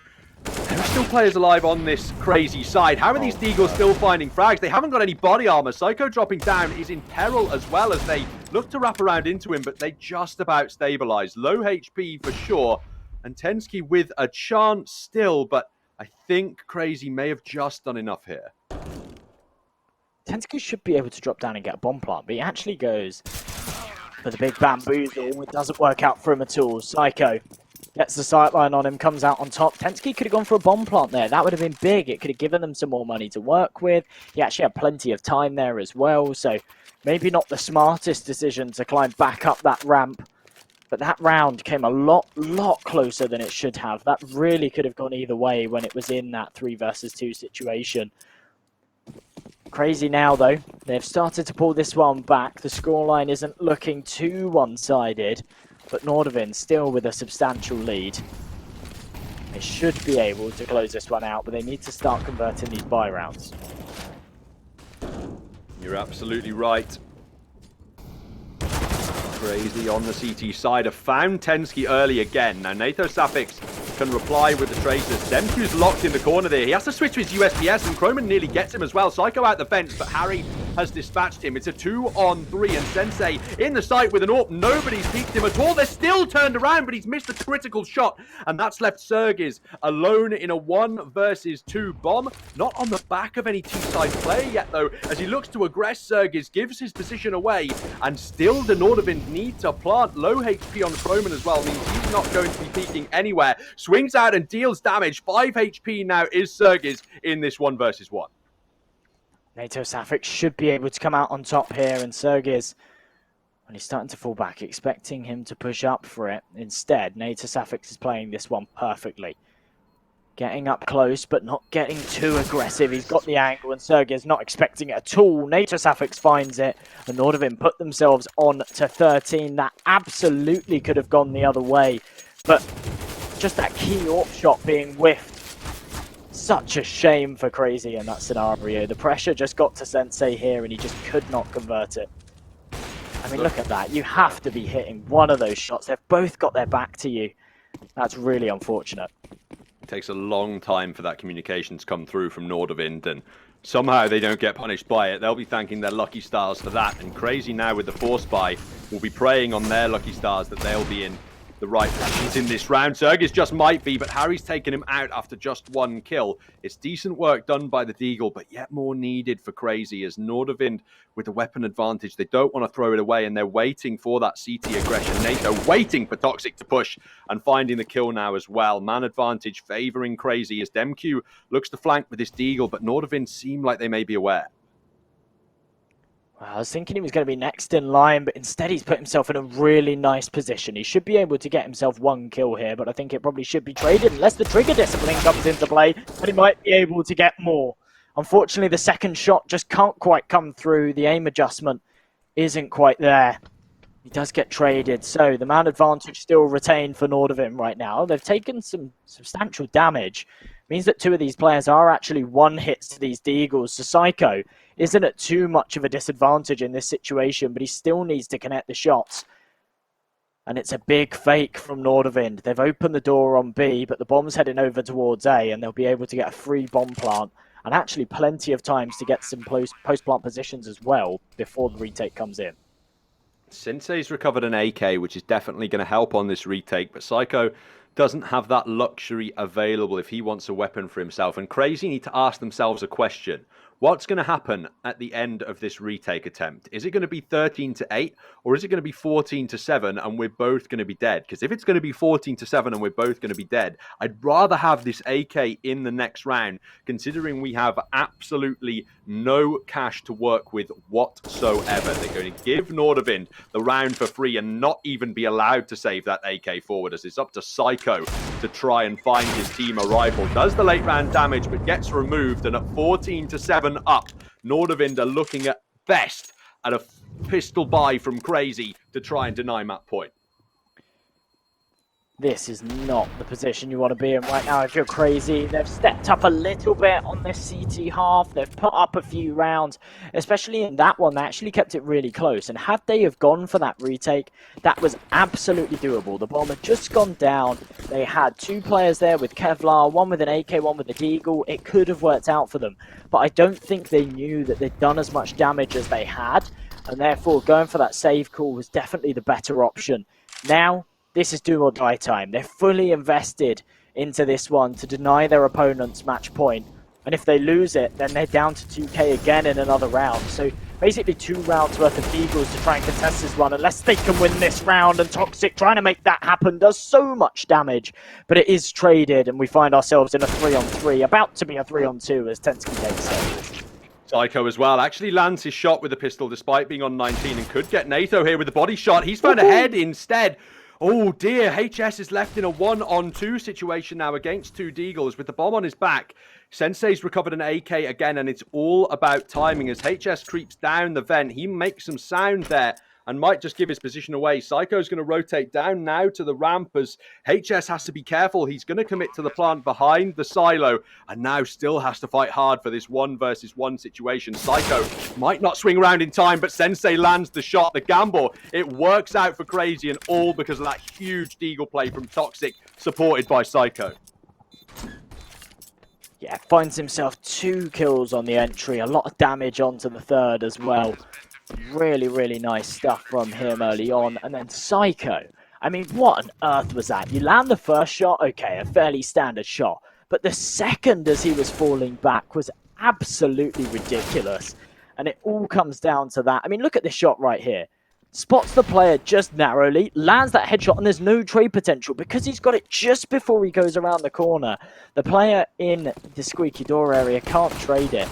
there are still players alive on this crazy side. How are these Deagles still finding frags? They haven't got any body armor. Psycho dropping down is in peril as well as they look to wrap around into him, but they just about stabilize. Low HP for sure, and Tensky with a chance still, but I think CR4ZY may have just done enough here. Tensky should be able to drop down and get a bomb plant, but he actually goes for the big bamboozle. It doesn't work out for him at all. Psycho gets the sightline on him, comes out on top. Tensky could have gone for a bomb plant there. That would have been big. It could have given them some more money to work with. He actually had plenty of time there as well, so maybe not the smartest decision to climb back up that ramp. But that round came a lot closer than it should have. That really could have gone either way when it was in that 3 versus 2 situation. CR4ZY now, though. They've started to pull this one back. The scoreline isn't looking too one-sided, but NORDAVIND still with a substantial lead. They should be able to close this one out, but they need to start converting these buy rounds. You're absolutely right. CR4ZY on the CT side have found Tensky early again. Now NATO Safix can reply with the tracers. Demq's locked in the corner there. He has to switch to his USPS, and Croman nearly gets him as well. Psycho out the fence, but Harry has dispatched him. It's a 2-on-3, and Sensei in the site with an AWP. Nobody's peeked him at all. They're still turned around, but he's missed a critical shot, and that's left CR4ZY alone in a 1 versus 2 bomb. Not on the back of any T-side player yet, though, as he looks to aggress. CR4ZY gives his position away, and still the NORDAVIND need to plant. Low HP on Croman as well means he's not going to be peeking anywhere. Swings out and deals damage. 5 HP now is CR4ZY in this 1 versus 1. NATO Safix should be able to come out on top here, and CR4ZY, when he's starting to fall back, expecting him to push up for it. Instead, NATO Safix is playing this one perfectly. Getting up close, but not getting too aggressive. He's got the angle, and CR4ZY is not expecting it at all. NATO Safix finds it, and NORDAVIND put themselves on to 13. That absolutely could have gone the other way, but just that key AWP shot being whiffed. Such a shame for CR4ZY in that scenario. The pressure just got to Sensei here, and he just could not convert it. I mean, look at that. You have to be hitting one of those shots. They've both got their back to you. That's really unfortunate. It takes a long time for that communication to come through from NORDAVIND, and somehow they don't get punished by it. They'll be thanking their lucky stars for that, and CR4ZY now with the force buy will be praying on their lucky stars that they'll be in the right positions in this round. CR4ZY just might be, but Harry's taken him out after just 1 kill. It's decent work done by the Deagle, but yet more needed for CR4ZY as NORDAVIND with the weapon advantage. They don't want to throw it away, and they're waiting for that CT aggression. NATO waiting for Toxic to push and finding the kill now as well. Man advantage favouring CR4ZY as Demq looks to flank with this Deagle, but NORDAVIND seem like they may be aware. Well, I was thinking he was going to be next in line, but instead he's put himself in a really nice position. He should be able to get himself 1 kill here, but I think it probably should be traded unless the trigger discipline comes into play, but he might be able to get more. Unfortunately, the second shot just can't quite come through. The aim adjustment isn't quite there. He does get traded, so the man advantage still retained for NORDAVIND right now. They've taken some substantial damage, means that two of these players are actually one hits to these Deagles. So Psycho isn't at too much of a disadvantage in this situation, but he still needs to connect the shots. And it's a big fake from NORDAVIND. They've opened the door on B, but the bomb's heading over towards A, and they'll be able to get a free bomb plant. And actually plenty of times to get some post-plant positions as well before the retake comes in. Sensei's recovered an AK, which is definitely going to help on this retake, but Psycho doesn't have that luxury available if he wants a weapon for himself. And Crazy need to ask themselves a question. What's going to happen at the end of this retake attempt? Is it going to be 13-8 or is it going to be 14-7 and we're both going to be dead? Because if it's going to be 14-7 and we're both going to be dead, I'd rather have this AK in the next round, considering we have absolutely no cash to work with whatsoever. They're going to give NORDAVIND the round for free and not even be allowed to save that AK forward, as it's up to Psycho to try and find his team a rifle. Does the late round damage but gets removed, and at 14-7 up, NORDAVIND are looking at best at a pistol buy from Crazy to try and deny map point. This is not the position you want to be in right now if you're Crazy. They've stepped up a little bit on this CT half. They've put up a few rounds, especially in that one. They actually kept it really close. And had they have gone for that retake, that was absolutely doable. The bomb had just gone down. They had two players there with Kevlar, one with an AK, one with a Deagle. It could have worked out for them. But I don't think they knew that they'd done as much damage as they had. And therefore, going for that save call was definitely the better option. Now, this is do or die time. They're fully invested into this one to deny their opponent's match point. And if they lose it, then they're down to 2k again in another round. So basically 2 rounds worth of Deagles to try and contest this one, unless they can win this round. And Toxic trying to make that happen does so much damage. But it is traded, and we find ourselves in a 3-on-3, about to be a 3-on-2 as Tensky takes it. Psycho as well actually lands his shot with the pistol despite being on 19 and could get Natho here with the body shot. He's found a head instead. Oh dear, HS is left in a 1-on-2 situation now against 2 Deagles with the bomb on his back. Sensei's recovered an AK again, and it's all about timing as HS creeps down the vent. He makes some sound there and might just give his position away. Psycho's going to rotate down now to the ramp as HS has to be careful. He's going to commit to the plant behind the silo and now still has to fight hard for this 1-versus-1 situation. Psycho might not swing around in time, but Sensei lands the shot. The gamble, it works out for Crazy, and all because of that huge Deagle play from Toxic, supported by Psycho. Yeah, finds himself 2 kills on the entry, a lot of damage onto the third as well. Really, really nice stuff from him early on. And then Psycho. I mean, what on earth was that? You land the first shot, okay, a fairly standard shot. But the second as he was falling back was absolutely ridiculous. And it all comes down to that. I mean, look at this shot right here. Spots the player just narrowly, lands that headshot, and there's no trade potential because he's got it just before he goes around the corner. The player in the squeaky door area can't trade it.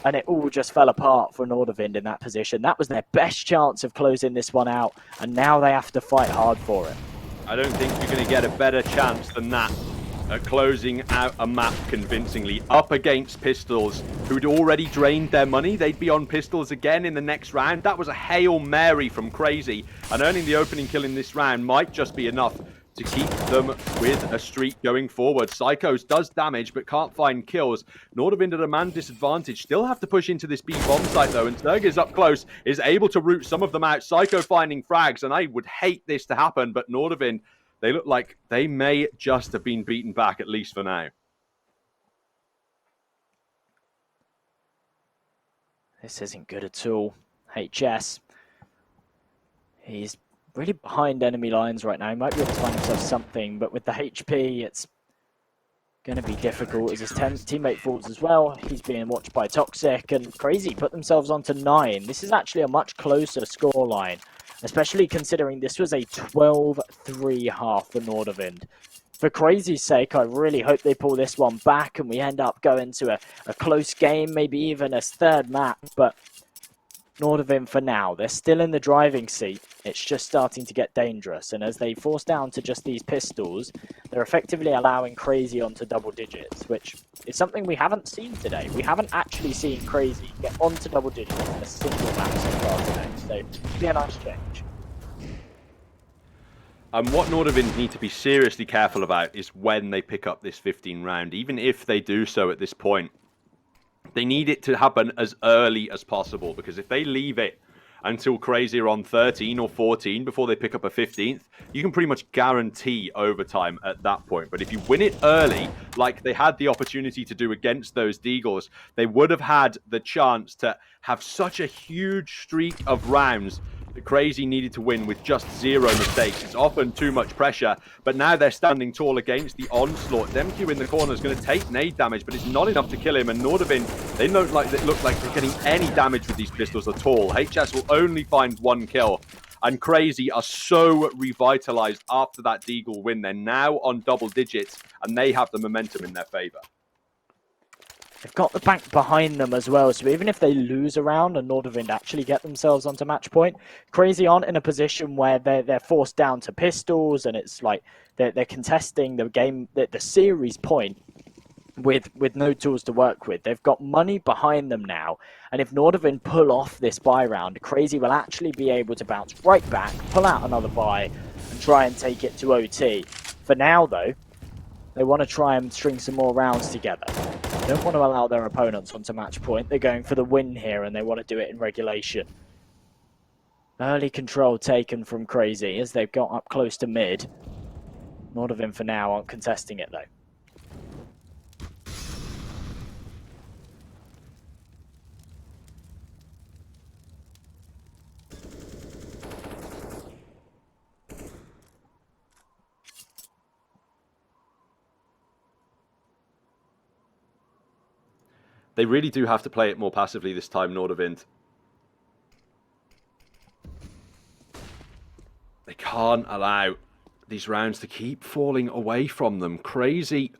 And it all just fell apart for NORDAVIND in that position. That was their best chance of closing this one out, and now they have to fight hard for it. I don't think you're going to get a better chance than that at closing out a map convincingly up against Pistols, who'd already drained their money. They'd be on Pistols again in the next round. That was a Hail Mary from Crazy, and earning the opening kill in this round might just be enough to keep them with a streak going forward. Psychos does damage but can't find kills. NORDAVIND at a man disadvantage. Still have to push into this B bomb site though, and Zerg is up close, is able to root some of them out. Psycho finding frags, and I would hate this to happen, but NORDAVIND, they look like they may just have been beaten back, at least for now. This isn't good at all. HS. He's really behind enemy lines right now. He might be able to find himself something, but with the HP, it's going to be difficult as his teammate falls as well. He's being watched by Toxic, and Crazy put themselves onto 9. This is actually a much closer scoreline, especially considering this was a 12-3 half for NORDAVIND. For Crazy's sake, I really hope they pull this one back and we end up going to a close game, maybe even a third map, but NORDAVIND for now, they're still in the driving seat. It's just starting to get dangerous, and as they force down to just these pistols, they're effectively allowing Crazy onto double digits, which is something we haven't seen today. We haven't actually seen Crazy get onto double digits in a single map so far today, so it'd be a nice change. And what NORDAVIND need to be seriously careful about is when they pick up this 15 round. Even if they do so at this point, they need it to happen as early as possible, because if they leave it until CR4ZY are on 13 or 14 before they pick up a 15th, you can pretty much guarantee overtime at that point. But if you win it early, like they had the opportunity to do against those Deagles, they would have had the chance to have such a huge streak of rounds that CR4ZY needed to win with just 0 mistakes. It's often too much pressure, but now they're standing tall against the onslaught. Demq in the corner is going to take nade damage, but it's not enough to kill him. And NORDAVIND, they look like they're getting any damage with these pistols at all. HS will only find 1 kill. And CR4ZY are so revitalized after that Deagle win. They're now on double digits, and they have the momentum in their favor. They've got the bank behind them as well, so even if they lose a round and NORDAVIND actually get themselves onto match point, CR4ZY aren't in a position where they're forced down to pistols, and it's like they're contesting the game, the series point with no tools to work with. They've got money behind them now, and if NORDAVIND pull off this buy round, CR4ZY will actually be able to bounce right back, pull out another buy, and try and take it to OT. For now, though, they want to try and string some more rounds together. They don't want to allow their opponents onto match point. They're going for the win here, and they want to do it in regulation. Early control taken from CR4ZY as they've got up close to mid. NORDAVIND for now aren't contesting it, though. They really do have to play it more passively this time, NORDAVIND. They can't allow these rounds to keep falling away from them. CR4ZY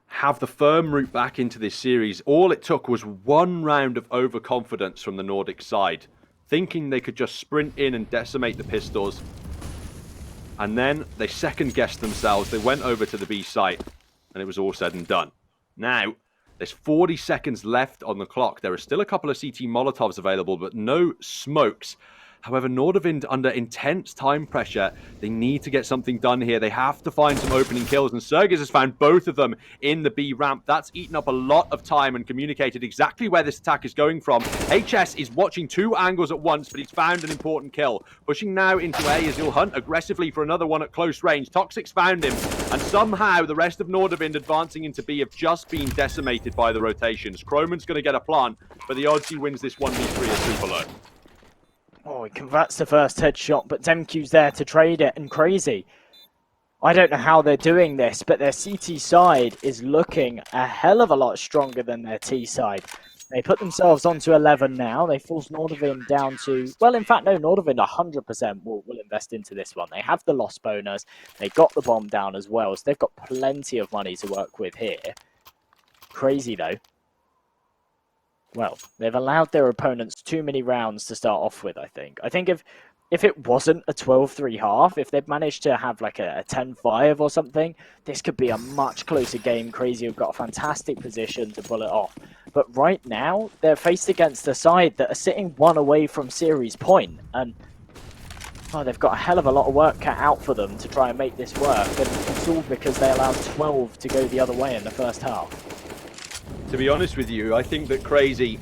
have the firm route back into this series. All it took was 1 round of overconfidence from the Nordic side, thinking they could just sprint in and decimate the pistols. And then they second-guessed themselves. They went over to the B site, and it was all said and done. Now, there's 40 seconds left on the clock. There are still a couple of CT Molotovs available, but no smokes. However, NORDAVIND, under intense time pressure, they need to get something done here. They have to find some opening kills, and CR4ZY has found both of them in the B ramp. That's eaten up a lot of time and communicated exactly where this attack is going from. HS is watching 2 angles at once, but he's found an important kill. Pushing now into A as he'll hunt aggressively for another one at close range. Toxic's found him, and somehow the rest of NORDAVIND advancing into B have just been decimated by the rotations. Croman's going to get a plant, but the odds he wins this 1v3 are super low. Oh, he converts the first headshot, but Demq's there to trade it, and CR4ZY, I don't know how they're doing this, but their CT side is looking a hell of a lot stronger than their T side. They put themselves onto 11 now. They force NORDAVIND down to... Well, in fact, no, NORDAVIND 100% will invest into this one. They have the loss bonus. They got the bomb down as well, so they've got plenty of money to work with here. CR4ZY, though. Well, they've allowed their opponents too many rounds to start off with, I think. I think if it wasn't a 12-3 half, if they'd managed to have like a 10-5 or something, this could be a much closer game. CR4ZY have got a fantastic position to pull it off. But right now, they're faced against a side that are sitting 1 away from series point. And oh, they've got a hell of a lot of work cut out for them to try and make this work. And it's all because they allowed 12 to go the other way in the first half. To be honest with you, I think that CR4ZY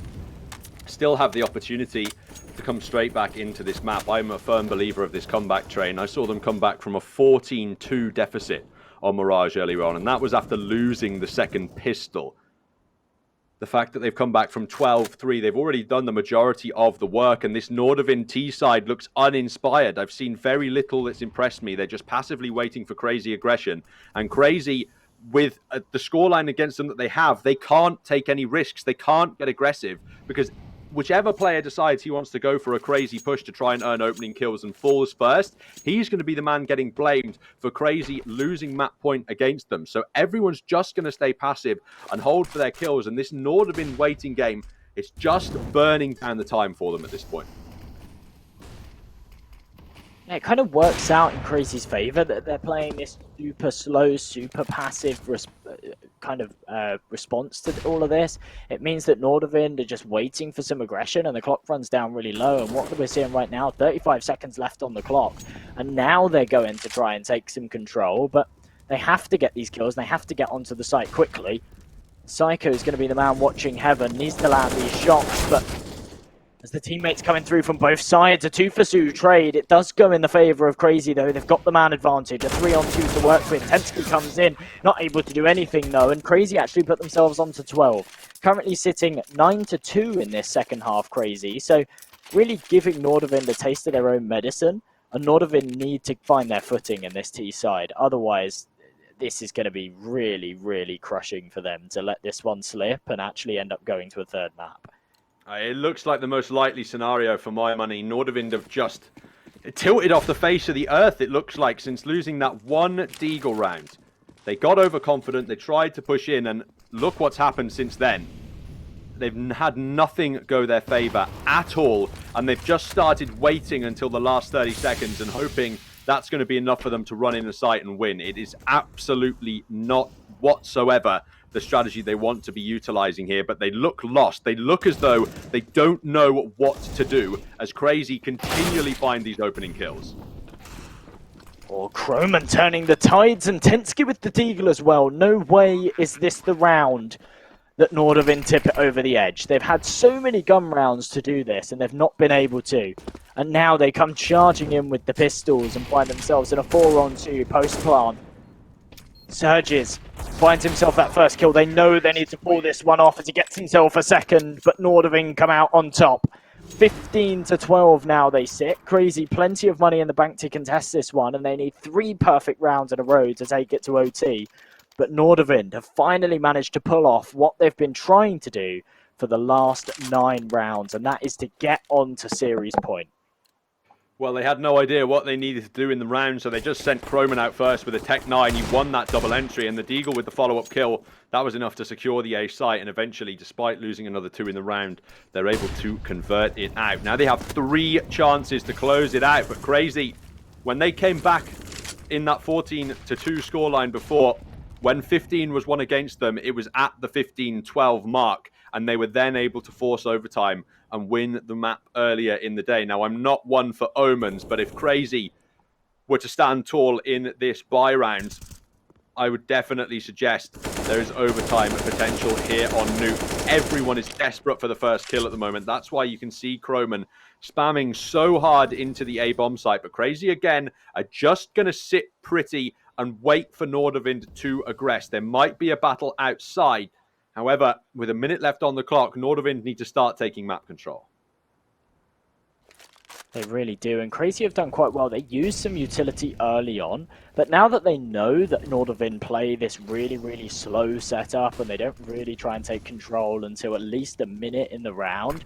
still have the opportunity to come straight back into this map. I'm a firm believer of this comeback train. I saw them come back from a 14-2 deficit on Mirage earlier on, and that was after losing the second pistol. The fact that they've come back from 12-3, they've already done the majority of the work, and this NORDAVIND T side looks uninspired. I've seen very little that's impressed me. They're just passively waiting for CR4ZY aggression, and CR4ZY, with the scoreline against them that they have, they can't take any risks. They can't get aggressive, because whichever player decides he wants to go for a crazy push to try and earn opening kills and falls first, he's going to be the man getting blamed for CR4ZY losing map point against them. So everyone's just going to stay passive and hold for their kills, and this NORDAVIND waiting game, it's just burning down the time for them at this point. Yeah, it kind of works out in CR4ZY's favour that they're playing this super slow, super passive kind of response to all of this. It means that NORDAVIND are just waiting for some aggression, and the clock runs down really low. And what we're seeing right now, 35 seconds left on the clock, and now they're going to try and take some control, but they have to get these kills, and they have to get onto the site quickly. Psycho is going to be the man watching heaven, needs to land these shots, but as the teammates coming through from both sides, a 2-for-2 trade. It does go in the favour of Crazy, though. They've got the man advantage, a 3-on-2 to work with. Tensky comes in, not able to do anything, though, and Crazy actually put themselves onto 12. Currently sitting 9-2 in this second half, Crazy. So really giving NORDAVIND a taste of their own medicine, and NORDAVIND need to find their footing in this T side. Otherwise, this is going to be really, really crushing for them to let this one slip and actually end up going to a third map. It looks like the most likely scenario for my money. NORDAVIND have just tilted off the face of the earth, it looks like, since losing that one Deagle round. They got overconfident, they tried to push in, and look what's happened since then. They've had nothing go their favour at all, and they've just started waiting until the last 30 seconds and hoping that's going to be enough for them to run in the site and win. It is absolutely not whatsoever the strategy they want to be utilizing here, but they look lost. They look as though they don't know what to do as Crazy continually find these opening kills. Oh, Croman turning the tides, and Tensky with the Deagle as well. No way is this the round that NORDAVIND tip it over the edge. They've had so many gun rounds to do this, and they've not been able to. And now they come charging in with the pistols and find themselves in a 4-on-2 post-plant. Surges finds himself that first kill. They know they need to pull this one off as he gets himself a second, but NORDAVIND come out on top. 15-12 now they sit. Crazy, plenty of money in the bank to contest this one, and they need 3 perfect rounds in a row to take it to OT. But NORDAVIND have finally managed to pull off what they've been trying to do for the last 9 rounds, and that is to get on to series point. Well, they had no idea what they needed to do in the round, so they just sent Croman out first with a Tech 9. He won that double entry, and the Deagle with the follow-up kill, that was enough to secure the A site, and eventually, despite losing another 2 in the round, they're able to convert it out. Now they have 3 chances to close it out, but Crazy, when they came back in that 14-2 scoreline before, when 15 was won against them, it was at the 15-12 mark, and they were then able to force overtime and win the map earlier in the day. Now, I'm not one for omens, but if Crazy were to stand tall in this buy round, I would definitely suggest there is overtime potential here on Nuke. Everyone is desperate for the first kill at the moment. That's why you can see Croman spamming so hard into the A-bomb site. But Crazy, again, are just going to sit pretty and wait for NORDAVIND to aggress. There might be a battle outside. However, with a minute left on the clock, NORDAVIND need to start taking map control. They really do, and Crazy have done quite well. They used some utility early on, but now that they know that NORDAVIND play this really, really slow setup and they don't really try and take control until at least a minute in the round,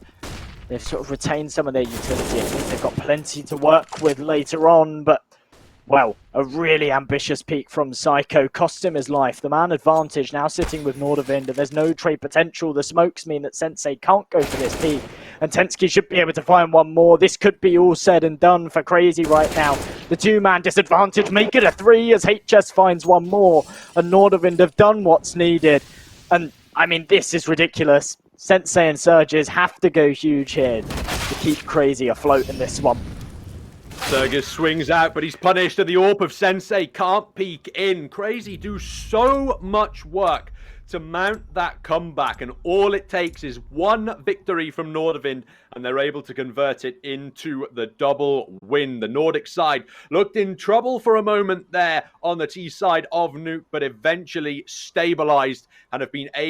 they've sort of retained some of their utility. It means they've got plenty to work with later on, but well, a really ambitious peak from Psycho cost him his life. The man advantage now sitting with NORDAVIND, and there's no trade potential. The smokes mean that Sensei can't go for this peak, and Tensky should be able to find one more. This could be all said and done for Crazy right now. The 2-man disadvantage, make it a 3 as HS finds one more, and NORDAVIND have done what's needed. And, I mean, this is ridiculous. Sensei and Surges have to go huge here to keep Crazy afloat in this one. Surges swings out, but he's punished, and the AWP of Sensei can't peek in. Crazy do so much work to mount that comeback, and all it takes is one victory from NORDAVIND, and they're able to convert it into the double win. The Nordic side looked in trouble for a moment there on the T side of Nuke, but eventually stabilized and have been able